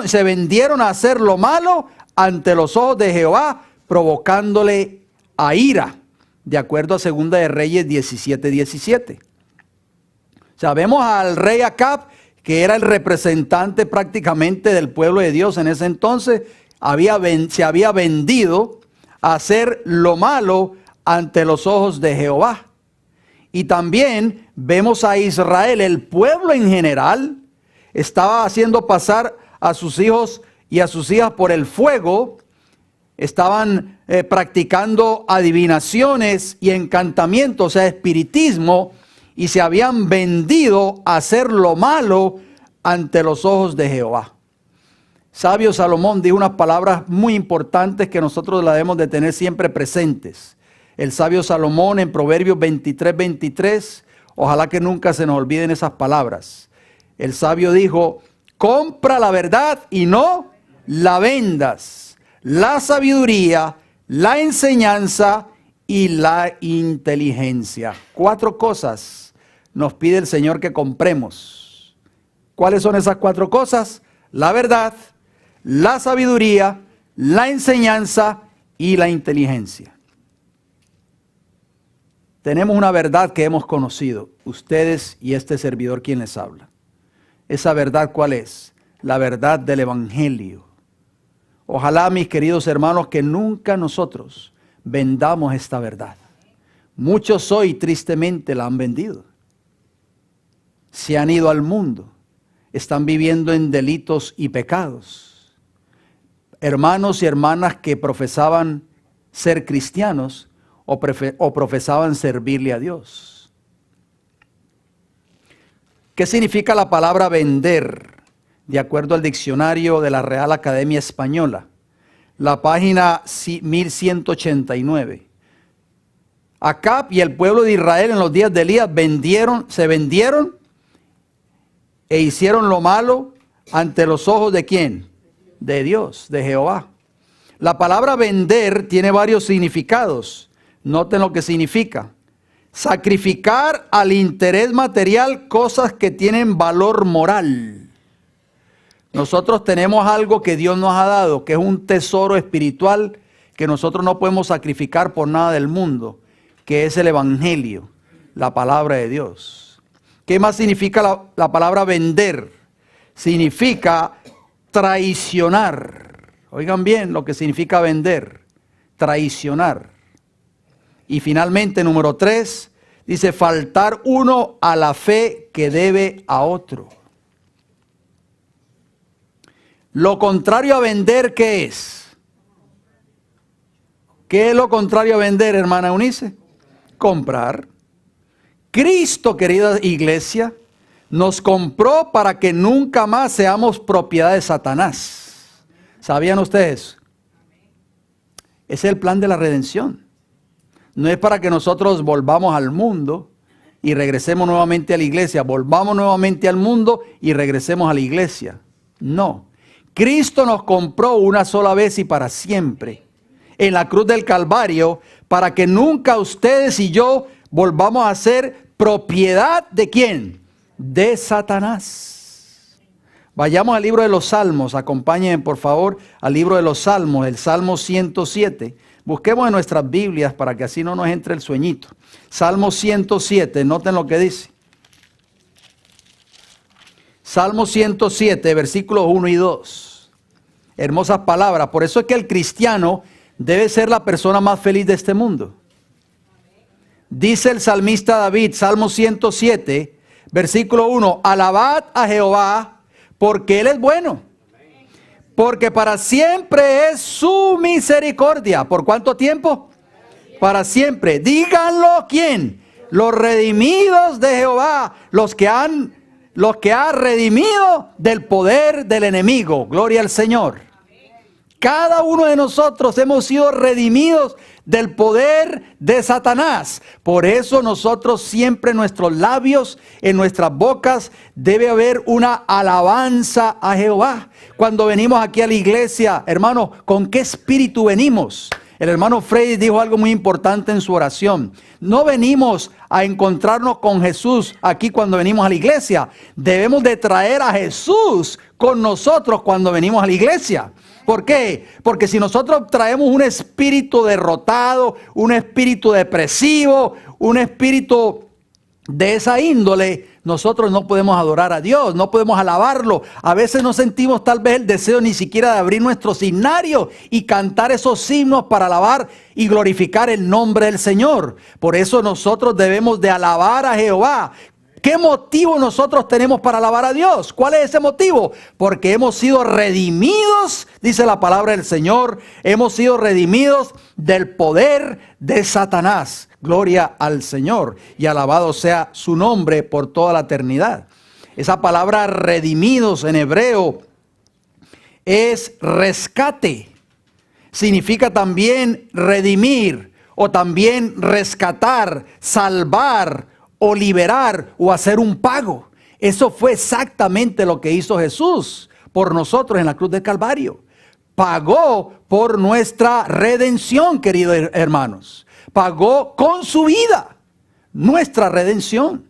Se vendieron a hacer lo malo ante los ojos de Jehová, provocándole a ira, de acuerdo a 2 de Reyes 17:17. O sea, vemos al rey Acab, que era el representante prácticamente del pueblo de Dios en ese entonces, se había vendido a hacer lo malo ante los ojos de Jehová. Y también vemos a Israel, el pueblo en general, estaba haciendo pasar a sus hijos y a sus hijas por el fuego, estaban practicando adivinaciones y encantamientos, o sea, espiritismo, y se habían vendido a hacer lo malo ante los ojos de Jehová. Sabio Salomón dijo unas palabras muy importantes que nosotros las debemos de tener siempre presentes. El sabio Salomón en Proverbios 23:23, ojalá que nunca se nos olviden esas palabras. El sabio dijo, compra la verdad y no la vendas, la sabiduría, la enseñanza y la inteligencia. 4 cosas nos pide el Señor que compremos. ¿Cuáles son esas 4 cosas? La verdad, la sabiduría, la enseñanza y la inteligencia. Tenemos una verdad que hemos conocido, ustedes y este servidor quien les habla. Esa verdad, ¿cuál es? la verdad del Evangelio. Ojalá, mis queridos hermanos, que nunca nosotros vendamos esta verdad. Muchos hoy tristemente la han vendido. Se han ido al mundo. Están viviendo en delitos y pecados. Hermanos y hermanas que profesaban ser cristianos o profesaban servirle a Dios. ¿Qué significa la palabra vender? De acuerdo al diccionario de la Real Academia Española, la página 1189. Acab y el pueblo de Israel en los días de Elías se vendieron e hicieron lo malo ante los ojos ¿de quién? De Dios, de Jehová. La palabra vender tiene varios significados. Noten lo que significa. Sacrificar al interés material cosas que tienen valor moral. Nosotros tenemos algo que Dios nos ha dado, que es un tesoro espiritual que nosotros no podemos sacrificar por nada del mundo, que es el Evangelio, la palabra de Dios. ¿Qué más significa la palabra vender? Significa traicionar. Oigan bien lo que significa vender, traicionar. Y finalmente, número 3, dice faltar uno a la fe que debe a otro. Lo contrario a vender, ¿qué es? ¿Qué es lo contrario a vender, hermana Eunice? Comprar. Cristo, querida iglesia, nos compró para que nunca más seamos propiedad de Satanás. ¿Sabían ustedes? Ese es el plan de la redención. No es para que nosotros volvamos al mundo y regresemos nuevamente a la iglesia. Volvamos nuevamente al mundo y regresemos a la iglesia. No. Cristo nos compró una sola vez y para siempre en la cruz del Calvario para que nunca ustedes y yo volvamos a ser propiedad ¿de quién? De Satanás. Vayamos al libro de los Salmos. Acompáñenme por favor al libro de los Salmos, el Salmo 107. Busquemos en nuestras Biblias para que así no nos entre el sueñito. Salmo 107, noten lo que dice. Salmo 107, versículos 1 y 2. Hermosas palabras. Por eso es que el cristiano debe ser la persona más feliz de este mundo. Dice el salmista David, Salmo 107, versículo 1. Alabad a Jehová, porque Él es bueno. Porque para siempre es su misericordia. ¿Por cuánto tiempo? Para siempre. Díganlo, ¿quién? Los redimidos de Jehová, los que ha redimido del poder del enemigo. Gloria al Señor. Cada uno de nosotros hemos sido redimidos del poder de Satanás. Por eso nosotros siempre en nuestros labios, en nuestras bocas, debe haber una alabanza a Jehová. Cuando venimos aquí a la iglesia, hermano, ¿con qué espíritu venimos? El hermano Freddy dijo algo muy importante en su oración. No venimos a encontrarnos con Jesús aquí cuando venimos a la iglesia. Debemos de traer a Jesús con nosotros cuando venimos a la iglesia. ¿Por qué? Porque si nosotros traemos un espíritu derrotado, un espíritu depresivo, un espíritu de esa índole, nosotros no podemos adorar a Dios, no podemos alabarlo. A veces no sentimos tal vez el deseo ni siquiera de abrir nuestro himnario y cantar esos himnos para alabar y glorificar el nombre del Señor. Por eso nosotros debemos de alabar a Jehová. ¿Qué motivo nosotros tenemos para alabar a Dios? ¿Cuál es ese motivo? Porque hemos sido redimidos, dice la palabra del Señor, hemos sido redimidos del poder de Satanás. Gloria al Señor y alabado sea su nombre por toda la eternidad. Esa palabra redimidos en hebreo es rescate. Significa también redimir o también rescatar, salvar o liberar o hacer un pago. Eso fue exactamente lo que hizo Jesús por nosotros en la cruz del Calvario. Pagó por nuestra redención, queridos hermanos. Pagó con su vida nuestra redención.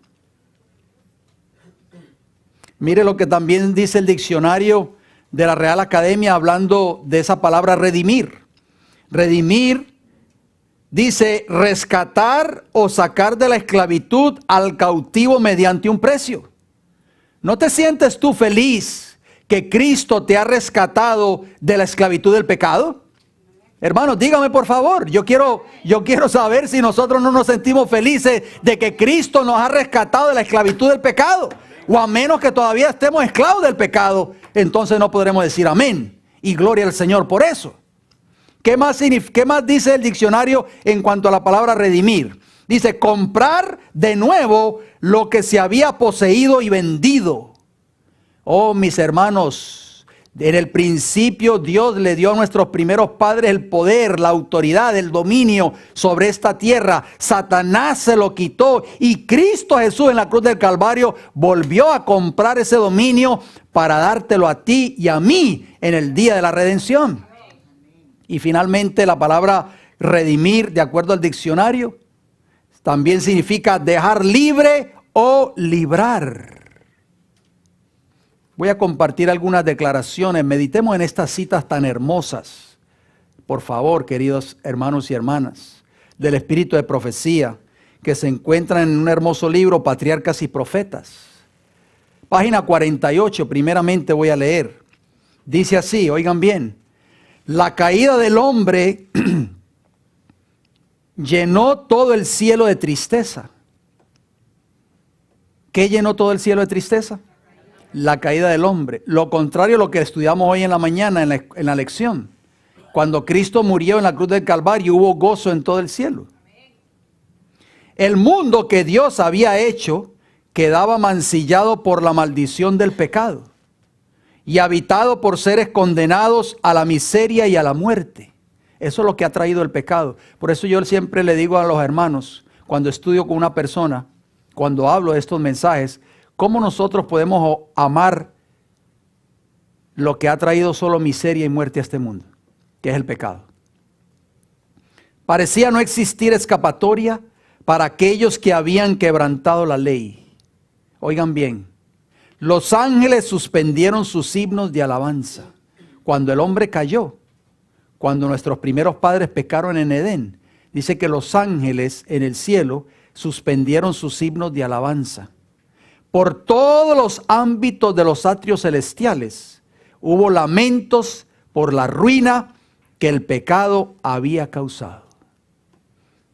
Mire lo que también dice el diccionario de la Real Academia hablando de esa palabra redimir. Redimir dice rescatar o sacar de la esclavitud al cautivo mediante un precio. ¿No te sientes tú feliz que Cristo te ha rescatado de la esclavitud del pecado? Hermanos, dígame por favor, yo quiero saber si nosotros no nos sentimos felices de que Cristo nos ha rescatado de la esclavitud del pecado. O a menos que todavía estemos esclavos del pecado, entonces no podremos decir amén. Y gloria al Señor por eso. ¿Qué más dice el diccionario en cuanto a la palabra redimir? Dice, comprar de nuevo lo que se había poseído y vendido. Oh, mis hermanos, en el principio Dios le dio a nuestros primeros padres el poder, la autoridad, el dominio sobre esta tierra. Satanás se lo quitó y Cristo Jesús en la cruz del Calvario volvió a comprar ese dominio para dártelo a ti y a mí en el día de la redención. Y finalmente la palabra redimir, de acuerdo al diccionario, también significa dejar libre o librar. Voy a compartir algunas declaraciones. Meditemos en estas citas tan hermosas. Por favor, queridos hermanos y hermanas, del espíritu de profecía, que se encuentran en un hermoso libro, Patriarcas y Profetas. Página 48, primeramente voy a leer. Dice así, oigan bien. La caída del hombre llenó todo el cielo de tristeza. ¿Qué llenó todo el cielo de tristeza? La caída del hombre. Lo contrario a lo que estudiamos hoy en la mañana en la lección. Cuando Cristo murió en la cruz del Calvario, hubo gozo en todo el cielo. El mundo que Dios había hecho quedaba mancillado por la maldición del pecado y habitado por seres condenados a la miseria y a la muerte. Eso es lo que ha traído el pecado. Por eso yo siempre le digo a los hermanos, cuando estudio con una persona, cuando hablo de estos mensajes, ¿cómo nosotros podemos amar lo que ha traído solo miseria y muerte a este mundo? Que es el pecado. Parecía no existir escapatoria para aquellos que habían quebrantado la ley. Oigan bien, los ángeles suspendieron sus himnos de alabanza. Cuando el hombre cayó, cuando nuestros primeros padres pecaron en Edén, dice que los ángeles en el cielo suspendieron sus himnos de alabanza. Por todos los ámbitos de los atrios celestiales hubo lamentos por la ruina que el pecado había causado.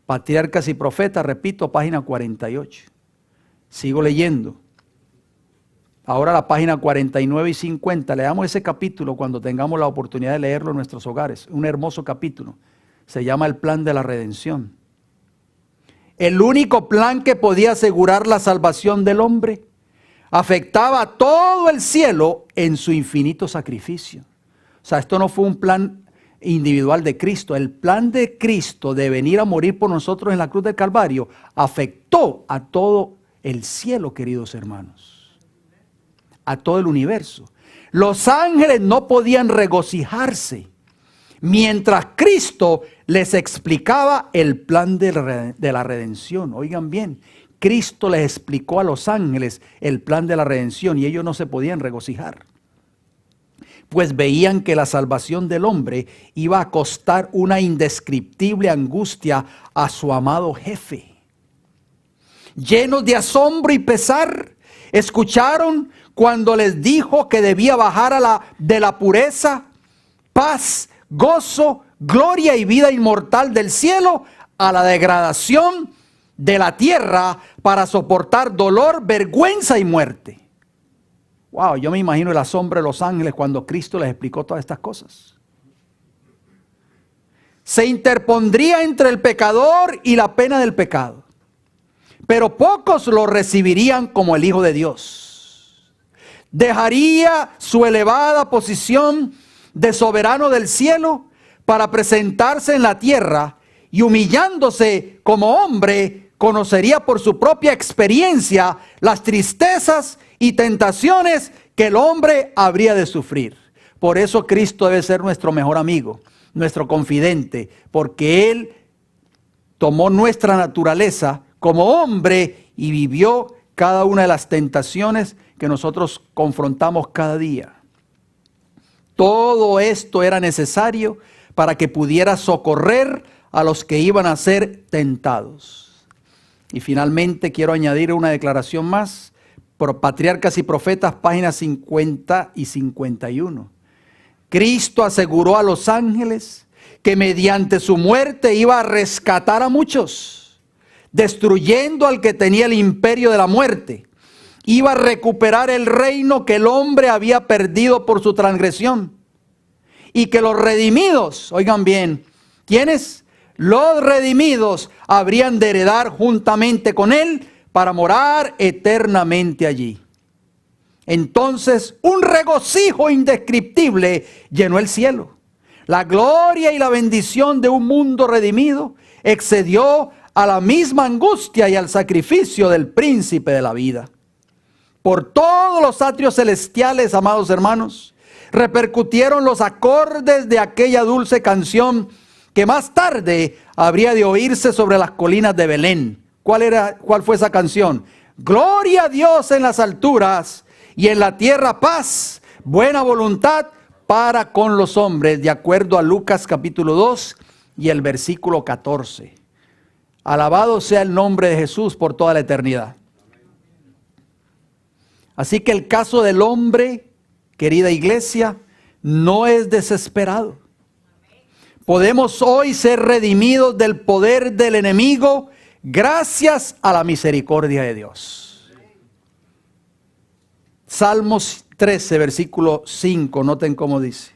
Patriarcas y Profetas, repito, página 48. Sigo leyendo. Ahora la página 49 y 50. Leamos ese capítulo cuando tengamos la oportunidad de leerlo en nuestros hogares. Un hermoso capítulo. Se llama el plan de la redención. El único plan que podía asegurar la salvación del hombre afectaba a todo el cielo en su infinito sacrificio. O sea, esto no fue un plan individual de Cristo. El plan de Cristo de venir a morir por nosotros en la cruz del Calvario afectó a todo el cielo, queridos hermanos. A todo el universo. Los ángeles no podían regocijarse mientras Cristo les explicaba el plan de la redención. Oigan bien, Cristo les explicó a los ángeles el plan de la redención y ellos no se podían regocijar. Pues veían que la salvación del hombre iba a costar una indescriptible angustia a su amado jefe. Llenos de asombro y pesar, escucharon cuando les dijo que debía bajar de la pureza, paz, gozo, gloria y vida inmortal del cielo a la degradación de la tierra para soportar dolor, vergüenza y muerte. Wow, yo me imagino el asombro de los ángeles cuando Cristo les explicó todas estas cosas. Se interpondría entre el pecador y la pena del pecado, pero pocos lo recibirían como el Hijo de Dios. Dejaría su elevada posición de soberano del cielo para presentarse en la tierra y humillándose como hombre, conocería por su propia experiencia las tristezas y tentaciones que el hombre habría de sufrir. Por eso Cristo debe ser nuestro mejor amigo, nuestro confidente, porque Él tomó nuestra naturaleza como hombre y vivió cada una de las tentaciones que nosotros confrontamos cada día. Todo esto era necesario para que pudiera socorrer a los que iban a ser tentados. Y finalmente quiero añadir una declaración más. Patriarcas y Profetas, páginas 50 y 51. Cristo aseguró a los ángeles que mediante su muerte iba a rescatar a muchos, destruyendo al que tenía el imperio de la muerte. Iba a recuperar el reino que el hombre había perdido por su transgresión. Y que los redimidos, oigan bien, ¿quiénes? Los redimidos habrían de heredar juntamente con él para morar eternamente allí. Entonces un regocijo indescriptible llenó el cielo. La gloria y la bendición de un mundo redimido excedió a la misma angustia y al sacrificio del príncipe de la vida. Por todos los atrios celestiales, amados hermanos, repercutieron los acordes de aquella dulce canción que más tarde habría de oírse sobre las colinas de Belén. ¿Cuál fue esa canción? Gloria a Dios en las alturas y en la tierra paz, buena voluntad para con los hombres, de acuerdo a Lucas capítulo 2 y el versículo 14. Alabado sea el nombre de Jesús por toda la eternidad. Así que el caso del hombre, querida iglesia, no es desesperado. Podemos hoy ser redimidos del poder del enemigo gracias a la misericordia de Dios. Salmos 13, versículo 5, noten cómo dice.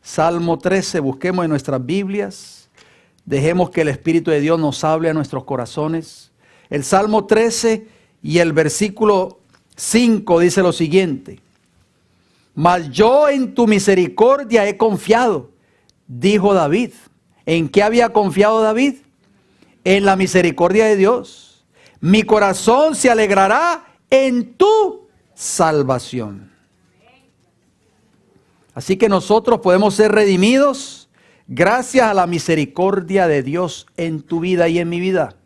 Salmo 13, busquemos en nuestras Biblias, dejemos que el Espíritu de Dios nos hable a nuestros corazones. El Salmo 13 y el versículo 5 dice lo siguiente: mas yo en tu misericordia he confiado, dijo David. ¿En qué había confiado David? En la misericordia de Dios. Mi corazón se alegrará en tu salvación. Así que nosotros podemos ser redimidos gracias a la misericordia de Dios en tu vida y en mi vida.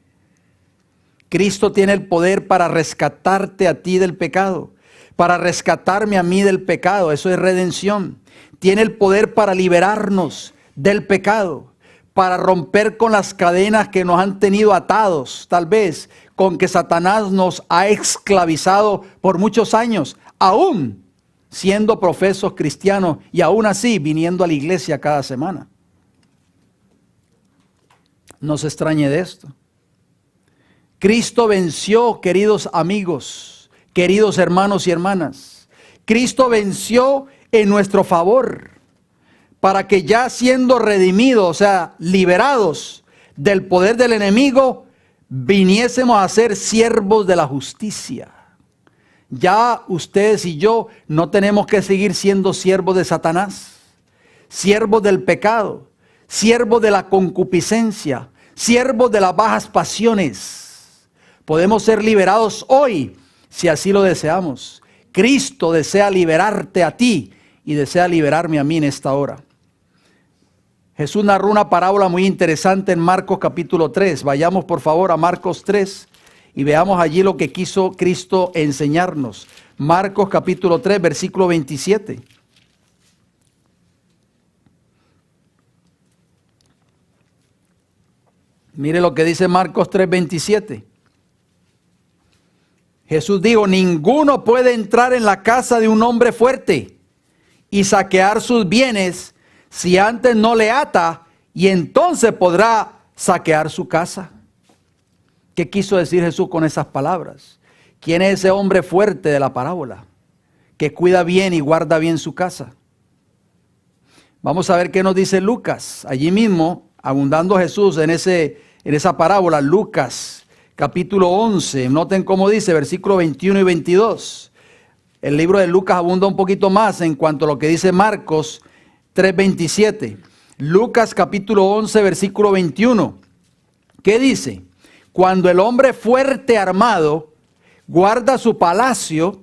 Cristo tiene el poder para rescatarte a ti del pecado, para rescatarme a mí del pecado. Eso es redención. Tiene el poder para liberarnos del pecado, para romper con las cadenas que nos han tenido atados, tal vez con que Satanás nos ha esclavizado por muchos años, aún siendo profesos cristianos y aún así viniendo a la iglesia cada semana. No se extrañe de esto. Cristo venció, queridos amigos, queridos hermanos y hermanas. Cristo venció en nuestro favor para que ya siendo redimidos, o sea, liberados del poder del enemigo, viniésemos a ser siervos de la justicia. Ya ustedes y yo no tenemos que seguir siendo siervos de Satanás, siervos del pecado, siervos de la concupiscencia, siervos de las bajas pasiones. Podemos ser liberados hoy, si así lo deseamos. Cristo desea liberarte a ti y desea liberarme a mí en esta hora. Jesús narró una parábola muy interesante en Marcos capítulo 3. Vayamos por favor a Marcos 3 y veamos allí lo que quiso Cristo enseñarnos. Marcos capítulo 3, versículo 27. Mire lo que dice Marcos 3, 27. Jesús dijo: ninguno puede entrar en la casa de un hombre fuerte y saquear sus bienes si antes no le ata, y entonces podrá saquear su casa. ¿Qué quiso decir Jesús con esas palabras? ¿Quién es ese hombre fuerte de la parábola que cuida bien y guarda bien su casa? Vamos a ver qué nos dice Lucas. Allí mismo, abundando Jesús en esa parábola, Lucas capítulo 11, noten cómo dice, versículo 21 y 22. El libro de Lucas abunda un poquito más en cuanto a lo que dice Marcos 3:27. Lucas capítulo 11, versículo 21. ¿Qué dice? Cuando el hombre fuerte armado guarda su palacio,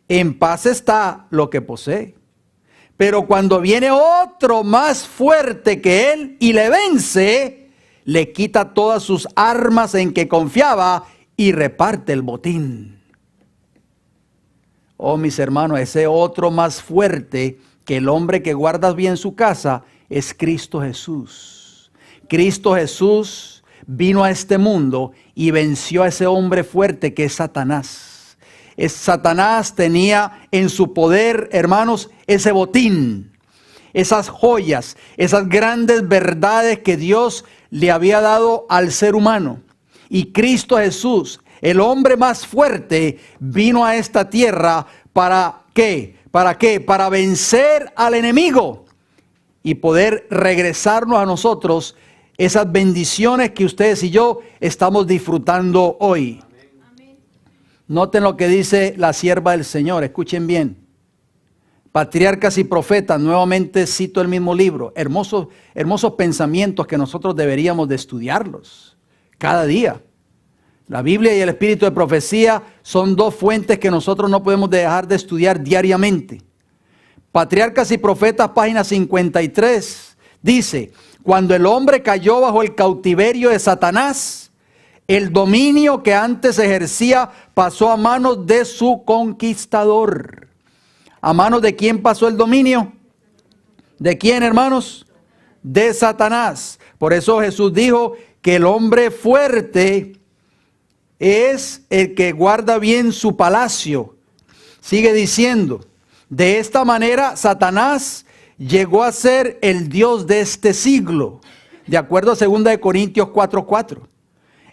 en paz está lo que posee. Pero cuando viene otro más fuerte que él y le vence, le quita todas sus armas en que confiaba y reparte el botín. Oh, mis hermanos, ese otro más fuerte que el hombre que guarda bien su casa es Cristo Jesús. Cristo Jesús vino a este mundo y venció a ese hombre fuerte que es Satanás. Satanás tenía en su poder, hermanos, ese botín, esas joyas, esas grandes verdades que Dios le había dado al ser humano. Y Cristo Jesús, el hombre más fuerte, vino a esta tierra ¿para qué? ¿Para qué? Para vencer al enemigo y poder regresarnos a nosotros esas bendiciones que ustedes y yo estamos disfrutando hoy. Amén. Noten lo que dice la sierva del Señor, escuchen bien. Patriarcas y profetas, nuevamente cito el mismo libro, hermosos pensamientos que nosotros deberíamos de estudiarlos cada día. La Biblia y el espíritu de profecía son dos fuentes que nosotros no podemos dejar de estudiar diariamente. Patriarcas y profetas, página 53, dice: cuando el hombre cayó bajo el cautiverio de Satanás, el dominio que antes ejercía pasó a manos de su conquistador. ¿A manos de quién pasó el dominio? ¿De quién, hermanos? De Satanás. Por eso Jesús dijo que el hombre fuerte es el que guarda bien su palacio. Sigue diciendo: de esta manera Satanás llegó a ser el Dios de este siglo, de acuerdo a 2 Corintios 4:4.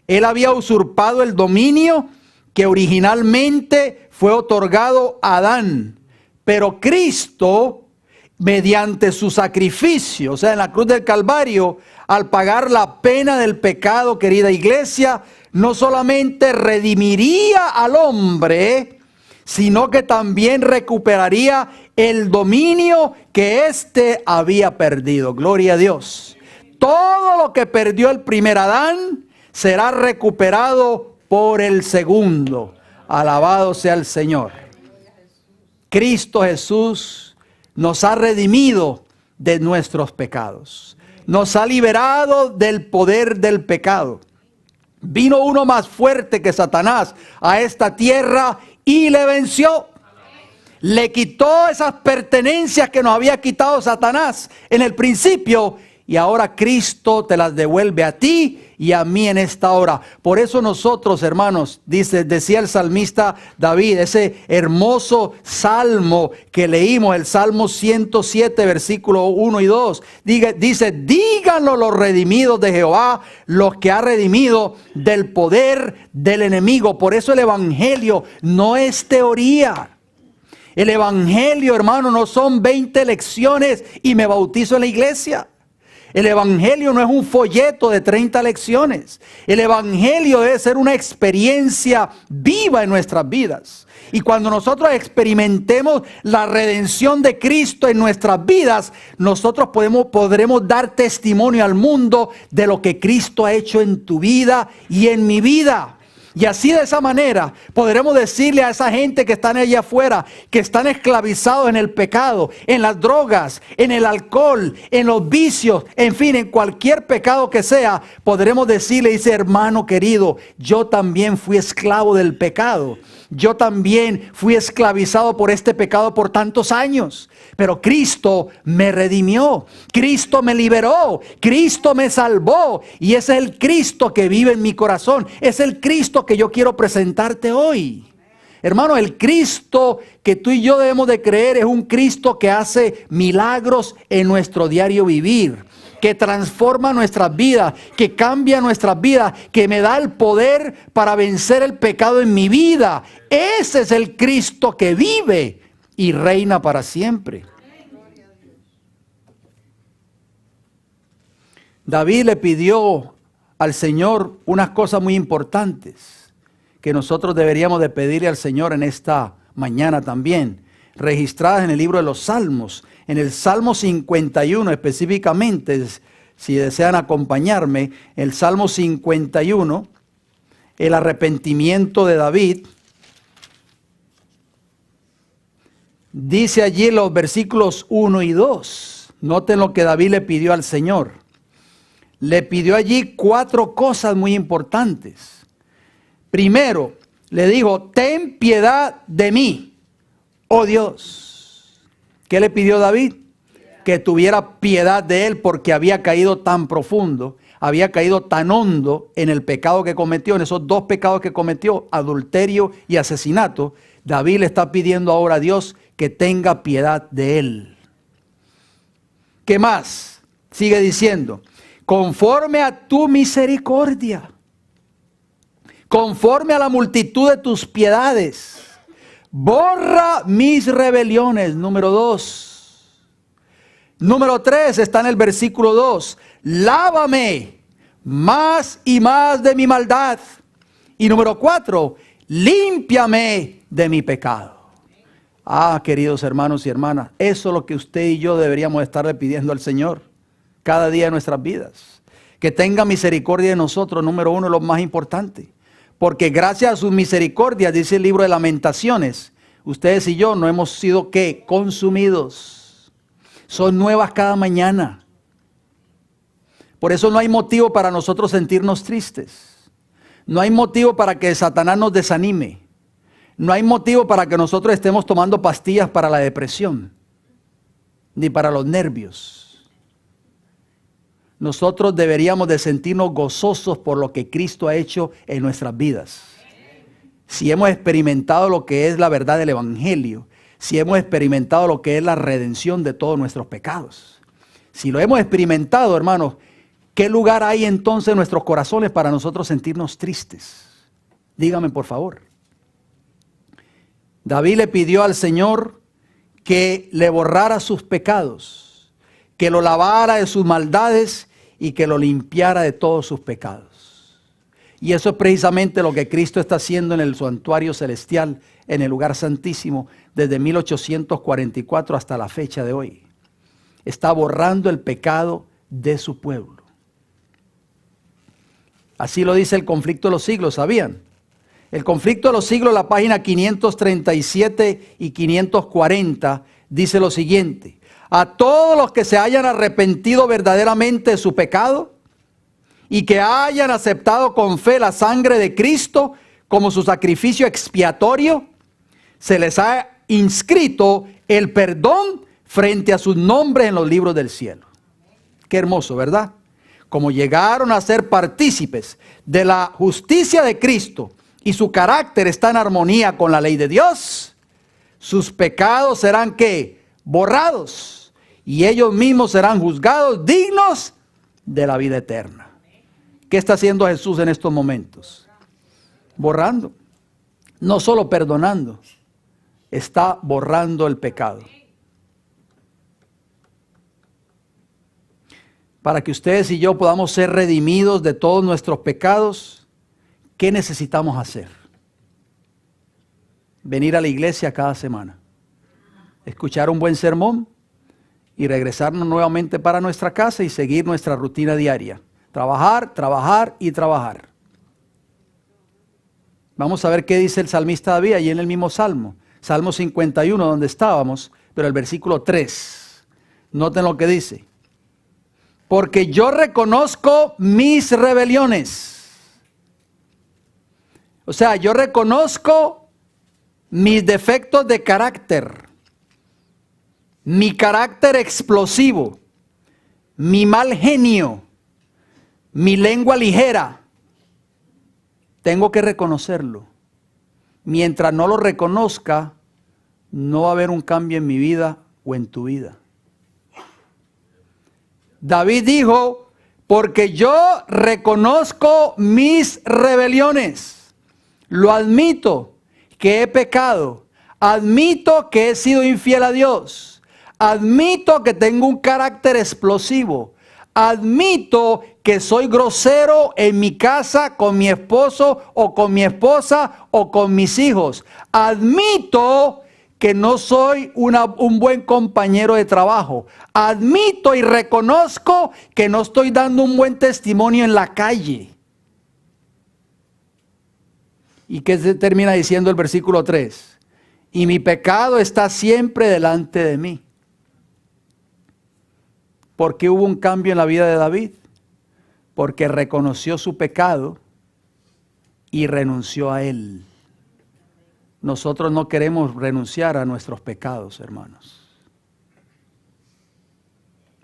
Él había usurpado el dominio que originalmente fue otorgado a Adán, pero Cristo, mediante su sacrificio, o sea, en la cruz del Calvario, al pagar la pena del pecado, querida iglesia, no solamente redimiría al hombre, sino que también recuperaría el dominio que éste había perdido. Gloria a Dios. Todo lo que perdió el primer Adán será recuperado por el segundo. Alabado sea el Señor. Cristo Jesús nos ha redimido de nuestros pecados. Nos ha liberado del poder del pecado. Vino uno más fuerte que Satanás a esta tierra y le venció. Le quitó esas pertenencias que nos había quitado Satanás en el principio, y ahora Cristo te las devuelve a ti y a mí en esta hora. Por eso nosotros, hermanos, decía el salmista David, ese hermoso salmo que leímos, el Salmo 107, versículo 1 y 2, dice: díganlo los redimidos de Jehová, los que ha redimido del poder del enemigo. Por eso el evangelio no es teoría. El evangelio, hermano, no son 20 lecciones y me bautizo en la iglesia. El evangelio no es un folleto de 30 lecciones. El evangelio debe ser una experiencia viva en nuestras vidas. Y cuando nosotros experimentemos la redención de Cristo en nuestras vidas, nosotros podremos dar testimonio al mundo de lo que Cristo ha hecho en tu vida y en mi vida. Y así, de esa manera, podremos decirle a esa gente que están allá afuera, que están esclavizados en el pecado, en las drogas, en el alcohol, en los vicios, en fin, en cualquier pecado que sea, podremos decirle: dice, hermano querido, yo también fui esclavo del pecado. Yo también fui esclavizado por este pecado por tantos años. Pero Cristo me redimió, Cristo me liberó, Cristo me salvó. Y ese es el Cristo que vive en mi corazón. Es el Cristo que yo quiero presentarte hoy. Hermano, el Cristo que tú y yo debemos de creer es un Cristo que hace milagros en nuestro diario vivir, que transforma nuestras vidas, que cambia nuestras vidas, que me da el poder para vencer el pecado en mi vida. Ese es el Cristo que vive y reina para siempre. David le pidió al Señor unas cosas muy importantes que nosotros deberíamos de pedirle al Señor en esta mañana también, registradas en el libro de los Salmos. En el Salmo 51 específicamente, si desean acompañarme, el Salmo 51, el arrepentimiento de David, dice allí en los versículos 1 y 2, noten lo que David le pidió al Señor. Le pidió allí 4 cosas muy importantes. Primero, le dijo: ten piedad de mí, oh Dios. ¿Qué le pidió David? Que tuviera piedad de él, porque había caído tan profundo, había caído tan hondo en el pecado que cometió, en esos 2 pecados que cometió, adulterio y asesinato. David le está pidiendo ahora a Dios que tenga piedad de él. ¿Qué más? Sigue diciendo, conforme a tu misericordia, conforme a la multitud de tus piedades, borra mis rebeliones. Número 2. Número 3 está en el versículo 2. Lávame más y más de mi maldad. Y número 4, límpiame de mi pecado. Ah, queridos hermanos y hermanas, eso es lo que usted y yo deberíamos estarle pidiendo al Señor cada día de nuestras vidas. Que tenga misericordia de nosotros, número 1, lo más importante. Porque gracias a sus misericordias, dice el libro de Lamentaciones, ustedes y yo no hemos sido, ¿qué? Consumidos. Son nuevas cada mañana. Por eso no hay motivo para nosotros sentirnos tristes. No hay motivo para que Satanás nos desanime. No hay motivo para que nosotros estemos tomando pastillas para la depresión, ni para los nervios. Nosotros deberíamos de sentirnos gozosos por lo que Cristo ha hecho en nuestras vidas. Si hemos experimentado lo que es la verdad del Evangelio, si hemos experimentado lo que es la redención de todos nuestros pecados. Si lo hemos experimentado, hermanos, ¿qué lugar hay entonces en nuestros corazones para nosotros sentirnos tristes? Dígame, por favor. David le pidió al Señor que le borrara sus pecados, que lo lavara de sus maldades y que lo limpiara de todos sus pecados. Y eso es precisamente lo que Cristo está haciendo en el santuario celestial, en el lugar santísimo, desde 1844 hasta la fecha de hoy. Está borrando el pecado de su pueblo. Así lo dice el conflicto de los siglos, ¿sabían? El conflicto de los siglos, la página 537 y 540, dice lo siguiente: a todos los que se hayan arrepentido verdaderamente de su pecado y que hayan aceptado con fe la sangre de Cristo como su sacrificio expiatorio, se les ha inscrito el perdón frente a sus nombres en los libros del cielo. Qué hermoso, ¿verdad? Como llegaron a ser partícipes de la justicia de Cristo y su carácter está en armonía con la ley de Dios, sus pecados serán, ¿qué? Borrados, y ellos mismos serán juzgados dignos de la vida eterna. ¿Qué está haciendo Jesús en estos momentos? Borrando, no solo perdonando, está borrando el pecado. Para que ustedes y yo podamos ser redimidos de todos nuestros pecados, ¿qué necesitamos hacer? Venir a la iglesia cada semana, escuchar un buen sermón y regresarnos nuevamente para nuestra casa y seguir nuestra rutina diaria. Trabajar, trabajar y trabajar. Vamos a ver qué dice el salmista David allí en el mismo Salmo. Salmo 51, donde estábamos, pero el versículo 3. Noten lo que dice. Porque yo reconozco mis rebeliones. O sea, yo reconozco mis defectos de carácter, mi carácter explosivo, mi mal genio, mi lengua ligera. Tengo que reconocerlo. Mientras no lo reconozca, no va a haber un cambio en mi vida o en tu vida. David dijo, porque yo reconozco mis rebeliones. Lo admito que he pecado, admito que he sido infiel a Dios, admito que tengo un carácter explosivo, admito que soy grosero en mi casa con mi esposo o con mi esposa o con mis hijos, admito que no soy un buen compañero de trabajo, admito y reconozco que no estoy dando un buen testimonio en la calle. ¿Y qué se termina diciendo el versículo 3? Y mi pecado está siempre delante de mí. ¿Por qué hubo un cambio en la vida de David? Porque reconoció su pecado y renunció a él. Nosotros no queremos renunciar a nuestros pecados, hermanos.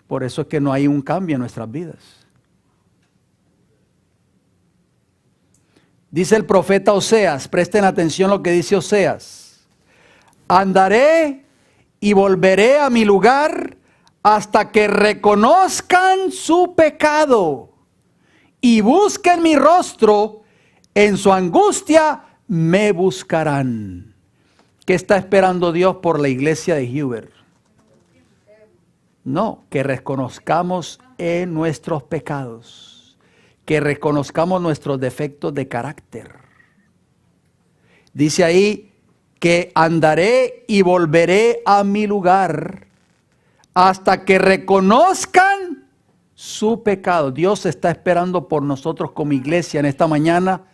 Por eso es que no hay un cambio en nuestras vidas. Dice el profeta Oseas, presten atención a lo que dice Oseas. Andaré y volveré a mi lugar hasta que reconozcan su pecado y busquen mi rostro. En su angustia me buscarán. ¿Qué está esperando Dios por la iglesia de Hubert? No, que reconozcamos en nuestros pecados, que reconozcamos nuestros defectos de carácter. Dice ahí que andaré y volveré a mi lugar hasta que reconozcan su pecado. Dios está esperando por nosotros como iglesia en esta mañana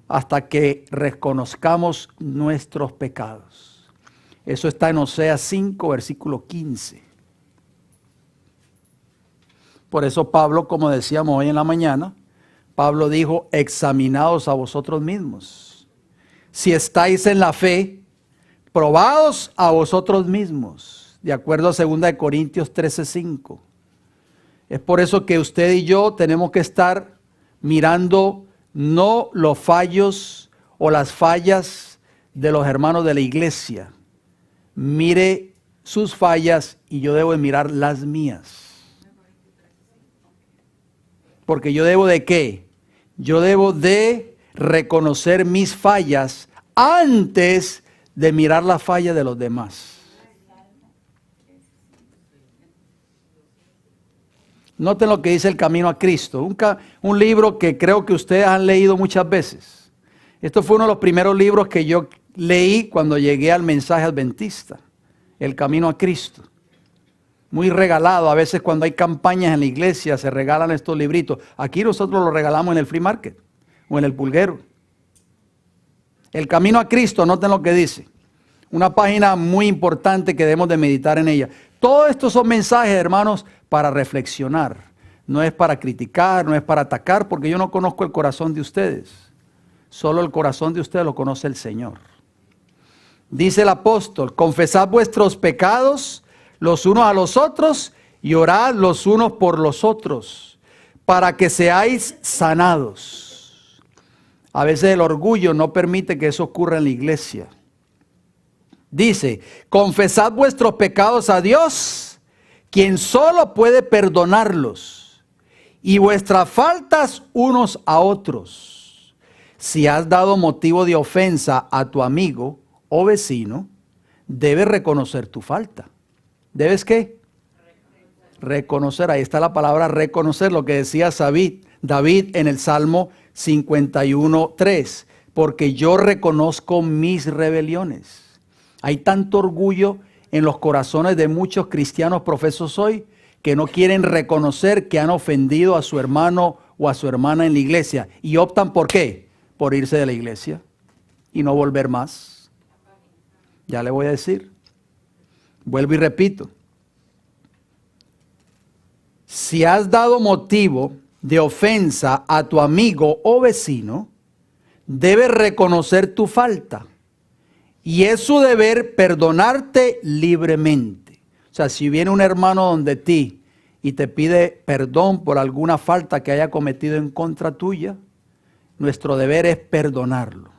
hasta que reconozcamos nuestros pecados. Eso está en Oseas 5, versículo 15. Por eso Pablo, como decíamos hoy en la mañana, Pablo dijo, examinaos a vosotros mismos. Si estáis en la fe, probaos a vosotros mismos, de acuerdo a 2 Corintios 13:5. Es por eso que usted y yo tenemos que estar mirando no los fallos o las fallas de los hermanos de la iglesia. Mire sus fallas y yo debo de mirar las mías. Porque yo debo de ¿qué? Yo debo de reconocer mis fallas antes de mirar la falla de los demás. Noten lo que dice El Camino a Cristo, un libro que creo que ustedes han leído muchas veces. Esto fue uno de los primeros libros que yo leí cuando llegué al mensaje adventista, El Camino a Cristo. Muy regalado, a veces cuando hay campañas en la iglesia se regalan estos libritos. Aquí nosotros los regalamos en el Free Market o en el Pulguero. El Camino a Cristo, noten lo que dice. Una página muy importante que debemos de meditar en ella. Todos estos son mensajes, hermanos, para reflexionar. No es para criticar, no es para atacar, porque yo no conozco el corazón de ustedes. Solo el corazón de ustedes lo conoce el Señor. Dice el apóstol, confesad vuestros pecados los unos a los otros y orad los unos por los otros, para que seáis sanados. A veces el orgullo no permite que eso ocurra en la iglesia. Dice, confesad vuestros pecados a Dios, quien solo puede perdonarlos, y vuestras faltas unos a otros. Si has dado motivo de ofensa a tu amigo o vecino, debes reconocer tu falta. ¿Debes qué? Reconocer. Ahí está la palabra reconocer, lo que decía David en el Salmo 51:3. Porque yo reconozco mis rebeliones. Hay tanto orgullo en los corazones de muchos cristianos profesos hoy que no quieren reconocer que han ofendido a su hermano o a su hermana en la iglesia. Y optan ¿por qué? Por irse de la iglesia y no volver más. Ya le voy a decir. Vuelvo y repito. Si has dado motivo de ofensa a tu amigo o vecino, debes reconocer tu falta. Y es su deber perdonarte libremente. O sea, si viene un hermano donde ti y te pide perdón por alguna falta que haya cometido en contra tuya, nuestro deber es perdonarlo.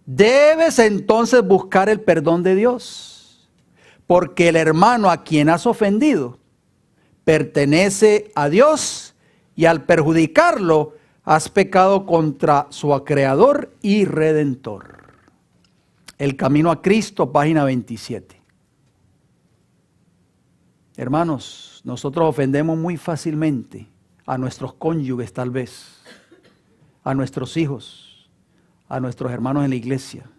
Debes entonces buscar el perdón de Dios. Porque el hermano a quien has ofendido pertenece a Dios y al perjudicarlo has pecado contra su creador y redentor. El Camino a Cristo, página 27. Hermanos, nosotros ofendemos muy fácilmente a nuestros cónyuges tal vez, a nuestros hijos, a nuestros hermanos en la iglesia.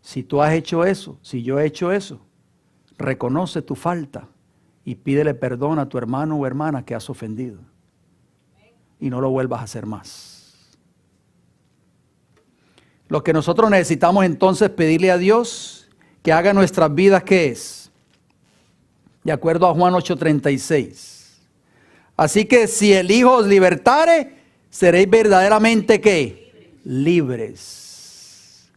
Si tú has hecho eso, si yo he hecho eso, reconoce tu falta y pídele perdón a tu hermano o hermana que has ofendido. Y no lo vuelvas a hacer más. Lo que nosotros necesitamos entonces pedirle a Dios que haga nuestras vidas, ¿qué es? De acuerdo a Juan 8:36. Así que si el Hijo os libertare, seréis verdaderamente ¿qué? Libres.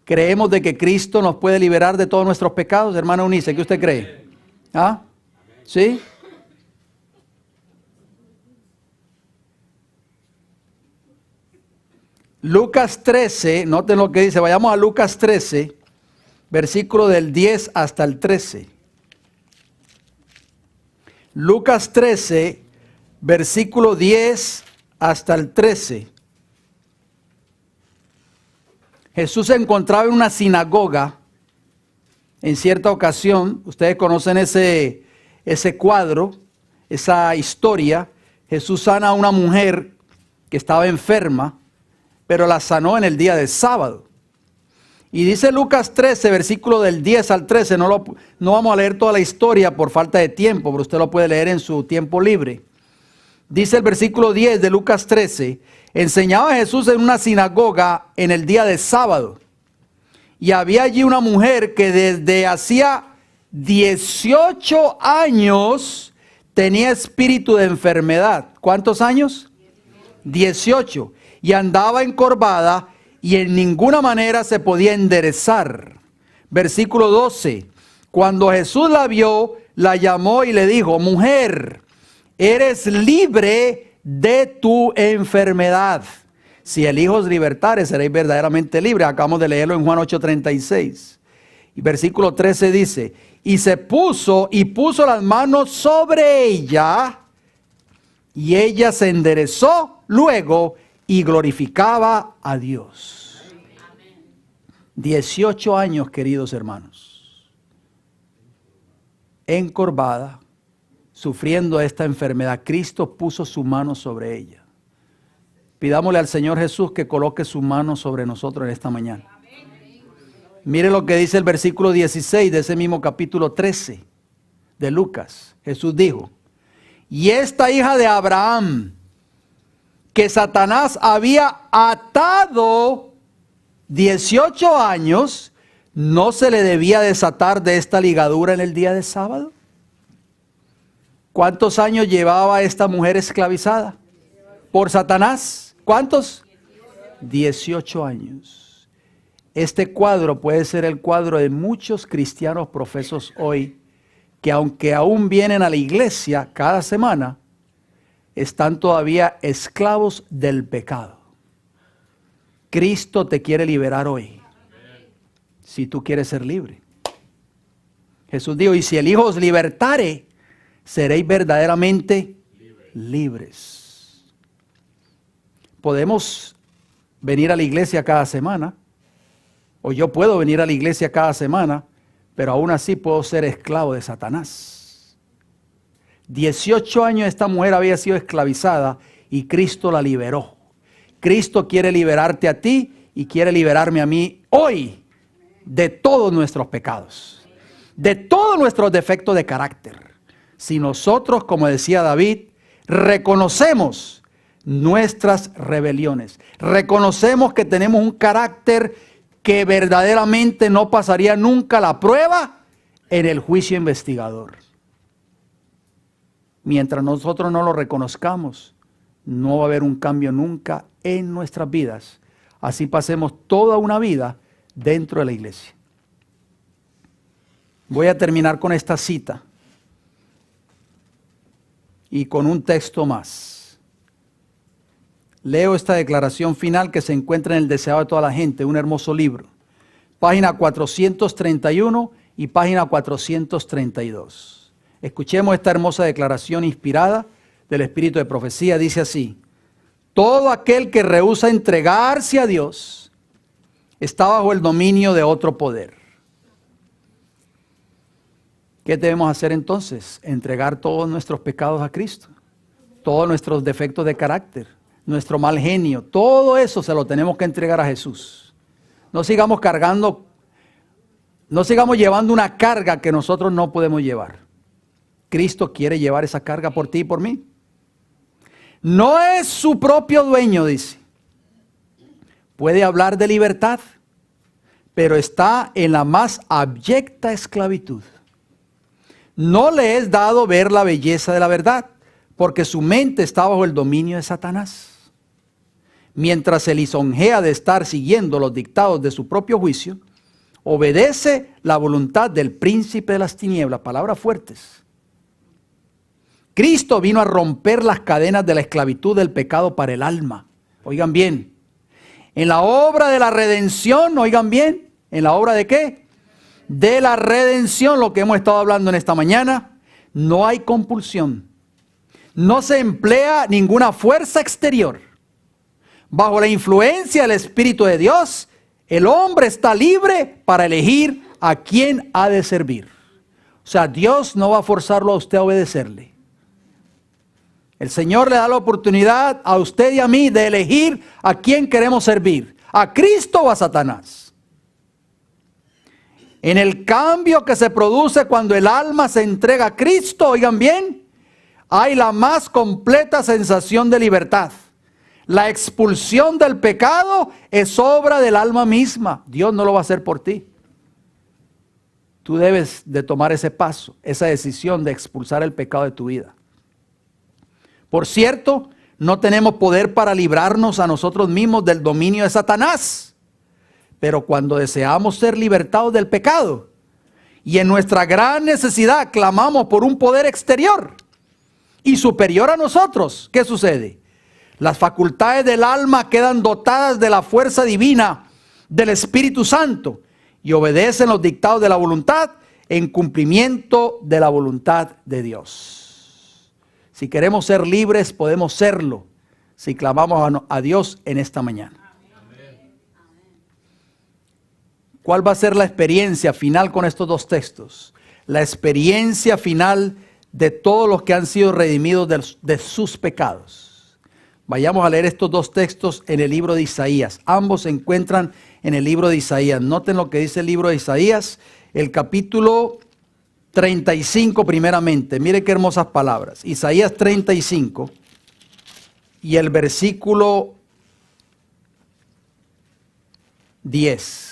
¿Creemos de que Cristo nos puede liberar de todos nuestros pecados? Hermana Eunice, ¿qué usted cree? ¿Ah? ¿Sí? Lucas 13, noten lo que dice, vayamos a Lucas 13, versículo del 10 hasta el 13. Lucas 13, versículo 10 hasta el 13. Jesús se encontraba en una sinagoga en cierta ocasión. Ustedes conocen ese cuadro, esa historia. Jesús sana a una mujer que estaba enferma, pero la sanó en el día de sábado. Y dice Lucas 13, versículo del 10 al 13, no vamos a leer toda la historia por falta de tiempo, pero usted lo puede leer en su tiempo libre. Dice el versículo 10 de Lucas 13, enseñaba Jesús en una sinagoga en el día de sábado. Y había allí una mujer que desde hacía 18 años tenía espíritu de enfermedad. ¿Cuántos años? 18. Y andaba encorvada y en ninguna manera se podía enderezar. Versículo 12. Cuando Jesús la vio, la llamó y le dijo, mujer, eres libre de tu enfermedad. Si el Hijo os libertare, seréis verdaderamente libres. Acabamos de leerlo en Juan 8:36. Y versículo 13 dice, y puso las manos sobre ella, y ella se enderezó luego y glorificaba a Dios. 18 años, queridos hermanos, encorvada, sufriendo esta enfermedad. Cristo puso su mano sobre ella. Pidámosle al Señor Jesús que coloque su mano sobre nosotros en esta mañana. Mire lo que dice el versículo 16 de ese mismo capítulo 13 de Lucas. Jesús dijo, y esta hija de Abraham, que Satanás había atado 18 años, ¿no se le debía desatar de esta ligadura en el día de sábado? ¿Cuántos años llevaba esta mujer esclavizada por Satanás? ¿Cuántos? 18 años. Este cuadro puede ser el cuadro de muchos cristianos profesos hoy, que aunque aún vienen a la iglesia cada semana, están todavía esclavos del pecado. Cristo te quiere liberar hoy, si tú quieres ser libre. Jesús dijo, y si el Hijo os libertare, seréis verdaderamente libres. Podemos venir a la iglesia cada semana, o yo puedo venir a la iglesia cada semana, pero aún así puedo ser esclavo de Satanás. 18 años esta mujer había sido esclavizada y Cristo la liberó. Cristo quiere liberarte a ti y quiere liberarme a mí hoy de todos nuestros pecados, de todos nuestros defectos de carácter. Si nosotros, como decía David, reconocemos nuestras rebeliones, reconocemos que tenemos un carácter que verdaderamente no pasaría nunca la prueba en el juicio investigador. Mientras nosotros no lo reconozcamos, no va a haber un cambio nunca en nuestras vidas. Así pasemos toda una vida dentro de la iglesia. Voy a terminar con esta cita y con un texto más. Leo esta declaración final que se encuentra en El deseado de toda la gente, un hermoso libro. Página 431 y página 432. Escuchemos esta hermosa declaración inspirada del Espíritu de Profecía. Dice así: todo aquel que rehúsa entregarse a Dios está bajo el dominio de otro poder. ¿Qué debemos hacer entonces? Entregar todos nuestros pecados a Cristo, todos nuestros defectos de carácter, nuestro mal genio, todo eso se lo tenemos que entregar a Jesús. No sigamos cargando, no sigamos llevando una carga que nosotros no podemos llevar. Cristo quiere llevar esa carga por ti y por mí. No es su propio dueño, dice. Puede hablar de libertad, pero está en la más abyecta esclavitud. No le es dado ver la belleza de la verdad, porque su mente está bajo el dominio de Satanás. Mientras se lisonjea de estar siguiendo los dictados de su propio juicio, obedece la voluntad del príncipe de las tinieblas. Palabras fuertes. Cristo vino a romper las cadenas de la esclavitud del pecado para el alma. Oigan bien. En la obra de la redención, oigan bien. ¿En la obra de qué? de la redención, lo que hemos estado hablando en esta mañana, no hay compulsión. No se emplea ninguna fuerza exterior. Bajo la influencia del Espíritu de Dios, el hombre está libre para elegir a quién ha de servir. O sea, Dios no va a forzarlo a usted a obedecerle. El Señor le da la oportunidad a usted y a mí de elegir a quién queremos servir, a Cristo o a Satanás. En el cambio que se produce cuando el alma se entrega a Cristo, oigan bien, hay la más completa sensación de libertad. La expulsión del pecado es obra del alma misma. Dios no lo va a hacer por ti. Tú debes de tomar ese paso, esa decisión de expulsar el pecado de tu vida. Por cierto, no tenemos poder para librarnos a nosotros mismos del dominio de Satanás. Pero cuando deseamos ser libertados del pecado y en nuestra gran necesidad clamamos por un poder exterior y superior a nosotros, ¿qué sucede? Las facultades del alma quedan dotadas de la fuerza divina del Espíritu Santo y obedecen los dictados de la voluntad en cumplimiento de la voluntad de Dios. Si queremos ser libres, podemos serlo si clamamos a Dios en esta mañana. ¿Cuál va a ser la experiencia final con estos dos textos? La experiencia final de todos los que han sido redimidos de sus pecados. Vayamos a leer estos dos textos en el libro de Isaías. Ambos se encuentran en el libro de Isaías. Noten lo que dice el libro de Isaías, el capítulo 35 primeramente. Mire qué hermosas palabras. Isaías 35 y el versículo 10.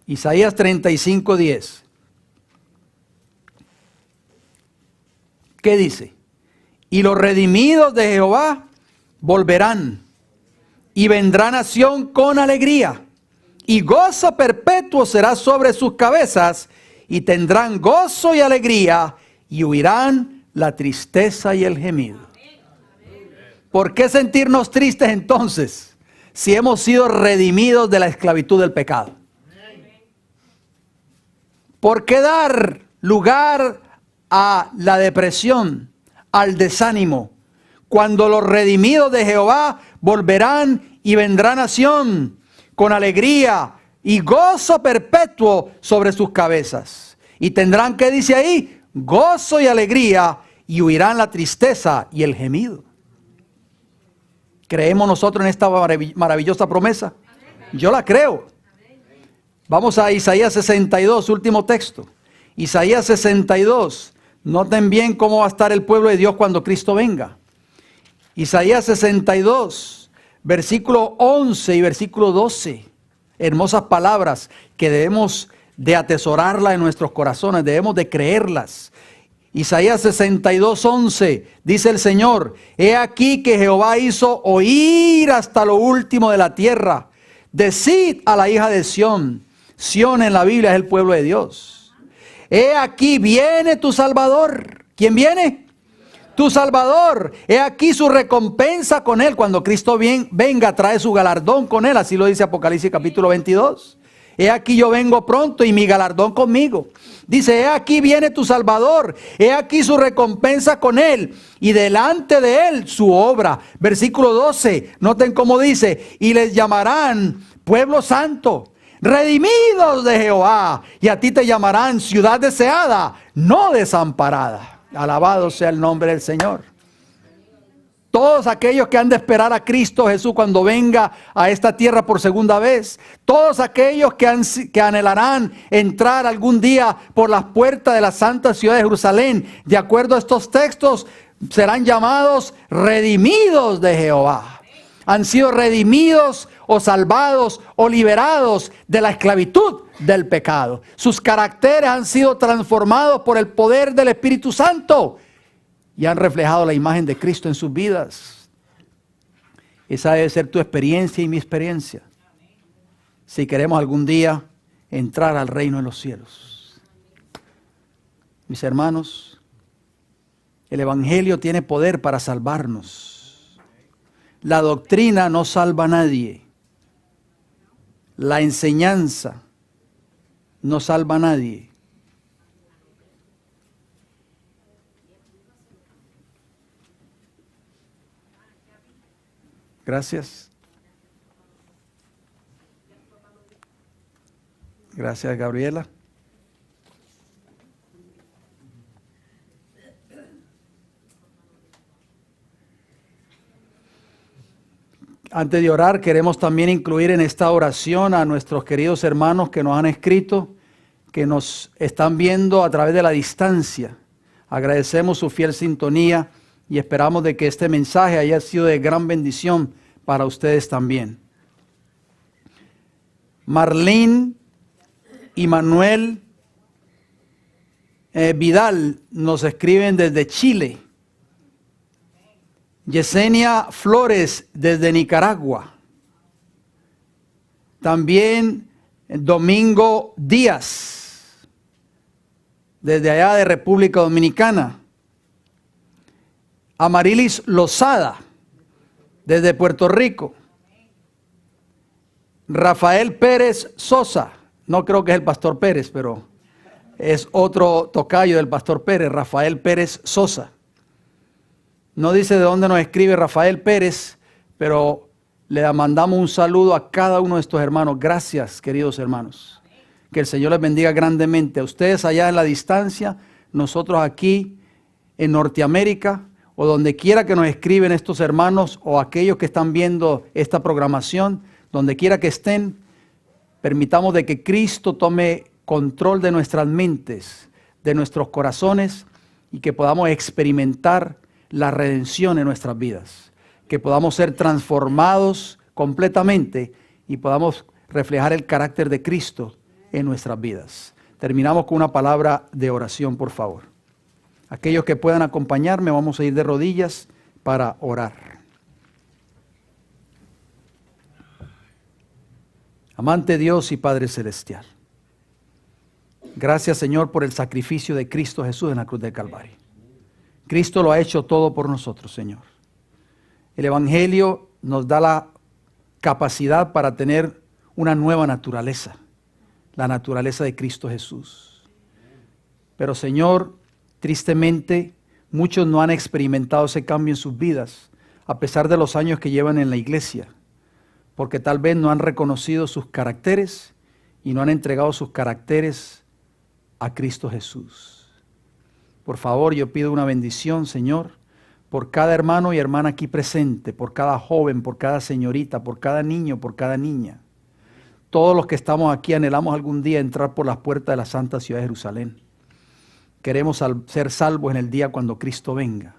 Isaías 35, 10. ¿Qué dice? Y los redimidos de Jehová volverán y vendrá nación con alegría, y gozo perpetuo será sobre sus cabezas, y tendrán gozo y alegría, y huirán la tristeza y el gemido. ¿Por qué sentirnos tristes entonces, si hemos sido redimidos de la esclavitud del pecado? ¿Por qué dar lugar a la depresión, al desánimo, cuando los redimidos de Jehová volverán y vendrá nación con alegría y gozo perpetuo sobre sus cabezas? Y tendrán, ¿qué dice ahí? Gozo y alegría, y huirán la tristeza y el gemido. ¿Creemos nosotros en esta maravillosa promesa? Yo la creo. Vamos a Isaías 62, último texto. Isaías 62. Noten bien cómo va a estar el pueblo de Dios cuando Cristo venga. Isaías 62, versículo 11 y versículo 12. Hermosas palabras que debemos de atesorarlas en nuestros corazones, debemos de creerlas. Isaías 62, 11, dice el Señor: he aquí que Jehová hizo oír hasta lo último de la tierra. Decid a la hija de Sión. Sión en la Biblia es el pueblo de Dios. He aquí viene tu Salvador. ¿Quién viene? Tu Salvador. He aquí su recompensa con él. Cuando Cristo venga, trae su galardón con él. Así lo dice Apocalipsis capítulo 22. He aquí yo vengo pronto y mi galardón conmigo. Dice, he aquí viene tu Salvador. He aquí su recompensa con él. Y delante de él su obra. Versículo 12. Noten cómo dice: y les llamarán pueblo santo, redimidos de Jehová, y a ti te llamarán ciudad deseada, no desamparada. Alabado sea el nombre del Señor. Todos aquellos que han de esperar a Cristo Jesús cuando venga a esta tierra por segunda vez, todos aquellos que anhelarán entrar algún día por las puertas de la santa ciudad de Jerusalén, de acuerdo a estos textos, serán llamados redimidos de Jehová. Han sido redimidos o salvados o liberados de la esclavitud del pecado. Sus caracteres han sido transformados por el poder del Espíritu Santo y han reflejado la imagen de Cristo en sus vidas. Esa debe ser tu experiencia y mi experiencia, si queremos algún día entrar al reino de los cielos. Mis hermanos, el Evangelio tiene poder para salvarnos. La doctrina no salva a nadie. La enseñanza no salva a nadie. Gracias. Gracias, Gabriela. Antes de orar, queremos también incluir en esta oración a nuestros queridos hermanos que nos han escrito, que nos están viendo a través de la distancia. Agradecemos su fiel sintonía y esperamos de que este mensaje haya sido de gran bendición para ustedes también. Marlene y Manuel Vidal nos escriben desde Chile. Yesenia Flores desde Nicaragua. También Domingo Díaz desde allá de República Dominicana. Amarilis Lozada desde Puerto Rico. Rafael Pérez Sosa, no creo que es el pastor Pérez, pero es otro tocayo del pastor Pérez, Rafael Pérez Sosa. No dice de dónde nos escribe Rafael Pérez, pero le mandamos un saludo a cada uno de estos hermanos. Gracias, queridos hermanos. Que el Señor les bendiga grandemente. A ustedes allá en la distancia, nosotros aquí en Norteamérica, o donde quiera que nos escriben estos hermanos, o aquellos que están viendo esta programación, donde quiera que estén, permitamos de que Cristo tome control de nuestras mentes, de nuestros corazones, y que podamos experimentar la redención en nuestras vidas, que podamos ser transformados completamente y podamos reflejar el carácter de Cristo en nuestras vidas. Terminamos con una palabra de oración, por favor. Aquellos que puedan acompañarme, vamos a ir de rodillas para orar. Amante Dios y Padre Celestial, gracias, Señor, por el sacrificio de Cristo Jesús en la cruz del Calvario. Cristo lo ha hecho todo por nosotros, Señor. El Evangelio nos da la capacidad para tener una nueva naturaleza, la naturaleza de Cristo Jesús. Pero, Señor, tristemente, muchos no han experimentado ese cambio en sus vidas, a pesar de los años que llevan en la iglesia, porque tal vez no han reconocido sus caracteres y no han entregado sus caracteres a Cristo Jesús. Por favor, yo pido una bendición, Señor, por cada hermano y hermana aquí presente, por cada joven, por cada señorita, por cada niño, por cada niña. Todos los que estamos aquí anhelamos algún día entrar por las puertas de la santa ciudad de Jerusalén. Queremos ser salvos en el día cuando Cristo venga.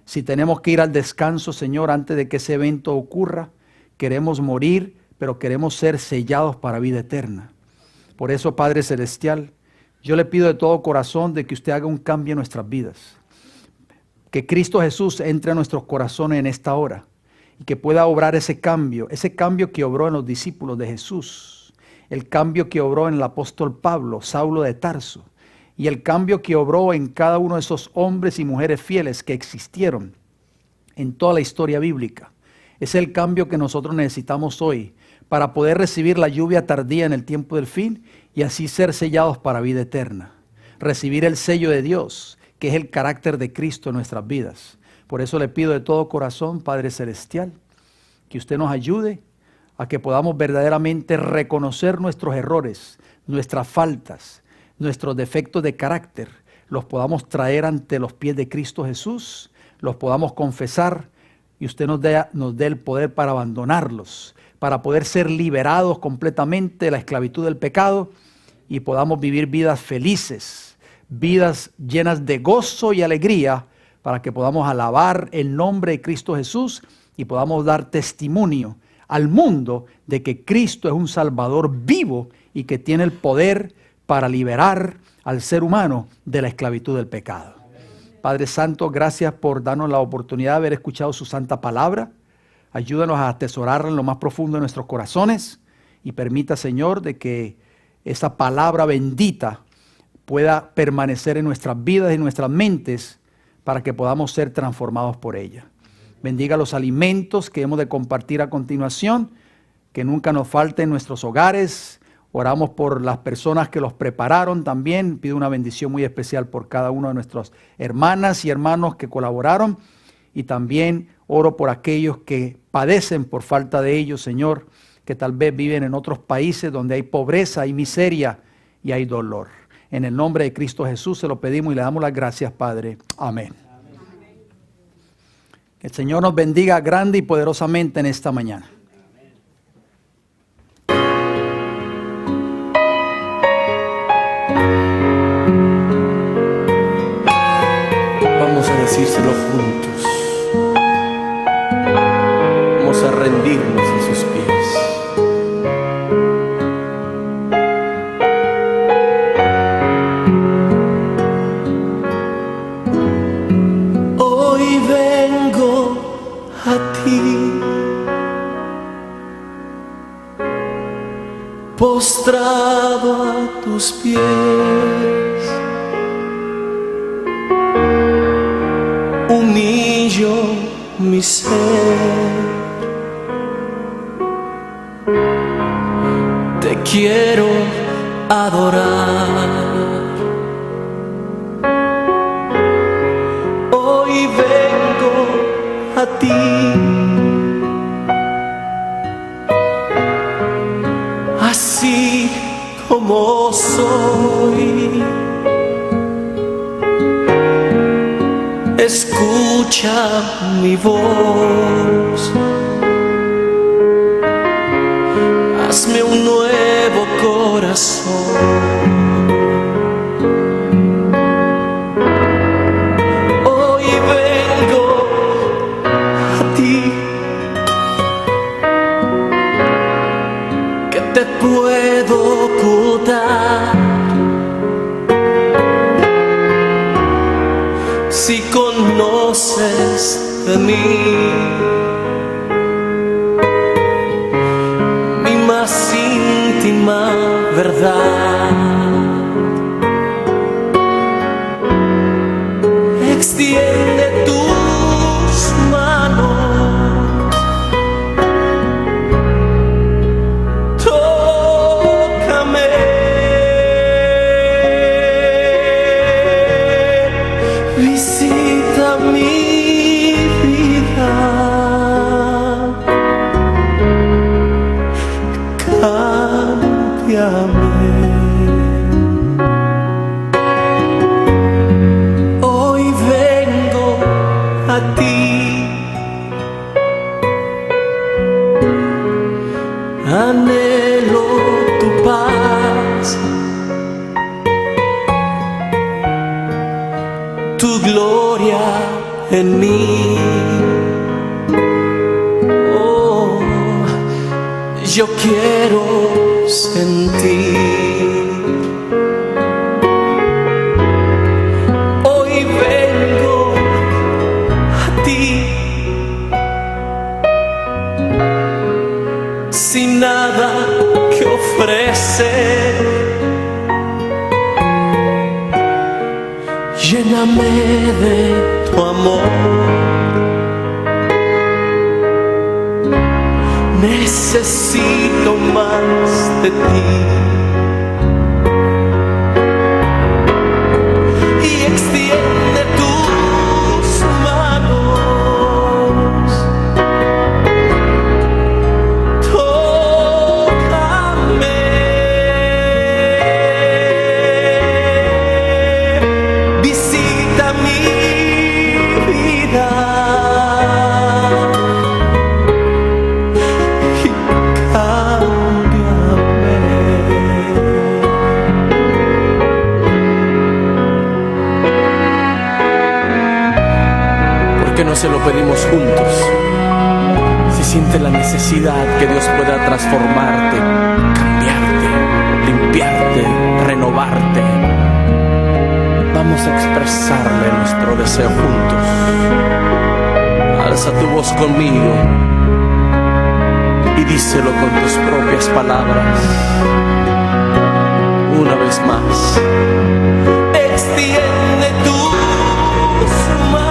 Si tenemos que ir al descanso, Señor, antes de que ese evento ocurra, queremos morir, pero queremos ser sellados para vida eterna. Por eso, Padre Celestial, yo le pido de todo corazón de que usted haga un cambio en nuestras vidas. Que Cristo Jesús entre a nuestros corazones en esta hora y que pueda obrar ese cambio que obró en los discípulos de Jesús, el cambio que obró en el apóstol Pablo, Saulo de Tarso, y el cambio que obró en cada uno de esos hombres y mujeres fieles que existieron en toda la historia bíblica. Es el cambio que nosotros necesitamos hoy para poder recibir la lluvia tardía en el tiempo del fin y así ser sellados para vida eterna. Recibir el sello de Dios, que es el carácter de Cristo en nuestras vidas. Por eso le pido de todo corazón, Padre Celestial, que usted nos ayude a que podamos verdaderamente reconocer nuestros errores, nuestras faltas, nuestros defectos de carácter, los podamos traer ante los pies de Cristo Jesús, los podamos confesar y usted nos dé el poder para abandonarlos, para poder ser liberados completamente de la esclavitud del pecado y podamos vivir vidas felices, vidas llenas de gozo y alegría, para que podamos alabar el nombre de Cristo Jesús y podamos dar testimonio al mundo de que Cristo es un Salvador vivo y que tiene el poder para liberar al ser humano de la esclavitud del pecado. Padre Santo, gracias por darnos la oportunidad de haber escuchado su santa palabra. Ayúdanos a atesorarla en lo más profundo de nuestros corazones y permita, Señor, de que esa palabra bendita pueda permanecer en nuestras vidas y en nuestras mentes para que podamos ser transformados por ella. Bendiga los alimentos que hemos de compartir a continuación que nunca nos falte en nuestros hogares. Oramos por las personas que los prepararon también. Pido una bendición muy especial por cada uno de nuestras hermanas y hermanos que colaboraron. Y también oro por aquellos que padecen por falta de ellos, Señor, que tal vez viven en otros países donde hay pobreza, hay miseria y hay dolor. En el nombre de Cristo Jesús se lo pedimos y le damos las gracias, Padre. Amén. Que el Señor nos bendiga grande y poderosamente en esta mañana. Vamos a decírselo juntos. Vamos a rendirnos a sus pies. Hoy vengo a ti, postrado a tus pies. Humillo mi ser, te quiero adorar. Hoy vengo a ti, así como soy. Escucha mi voz, hazme un nuevo corazón. Hoy vengo a ti, que te puedo ocultar si conoces de mí mi más íntima verdad. Extiende tus manos, tócame, visita mi vida, cámbiame. Hoy vengo a ti, anhelo tu paz, tu gloria en mí. Oh, yo quiero sentir. Hoy vengo a ti, sin nada que ofrecer. Lléname de tu amor, necesito más de ti. Y extiende tus manos, tócame, visita mi vida y cámbiame. ¿Por qué no se lo pedimos juntos? Si sientes la necesidad que Dios pueda transformarte, cambiarte, limpiarte, renovarte, vamos a expresarle nuestro deseo juntos. Alza tu voz conmigo y díselo con tus propias palabras. Una vez más, extiende tus manos.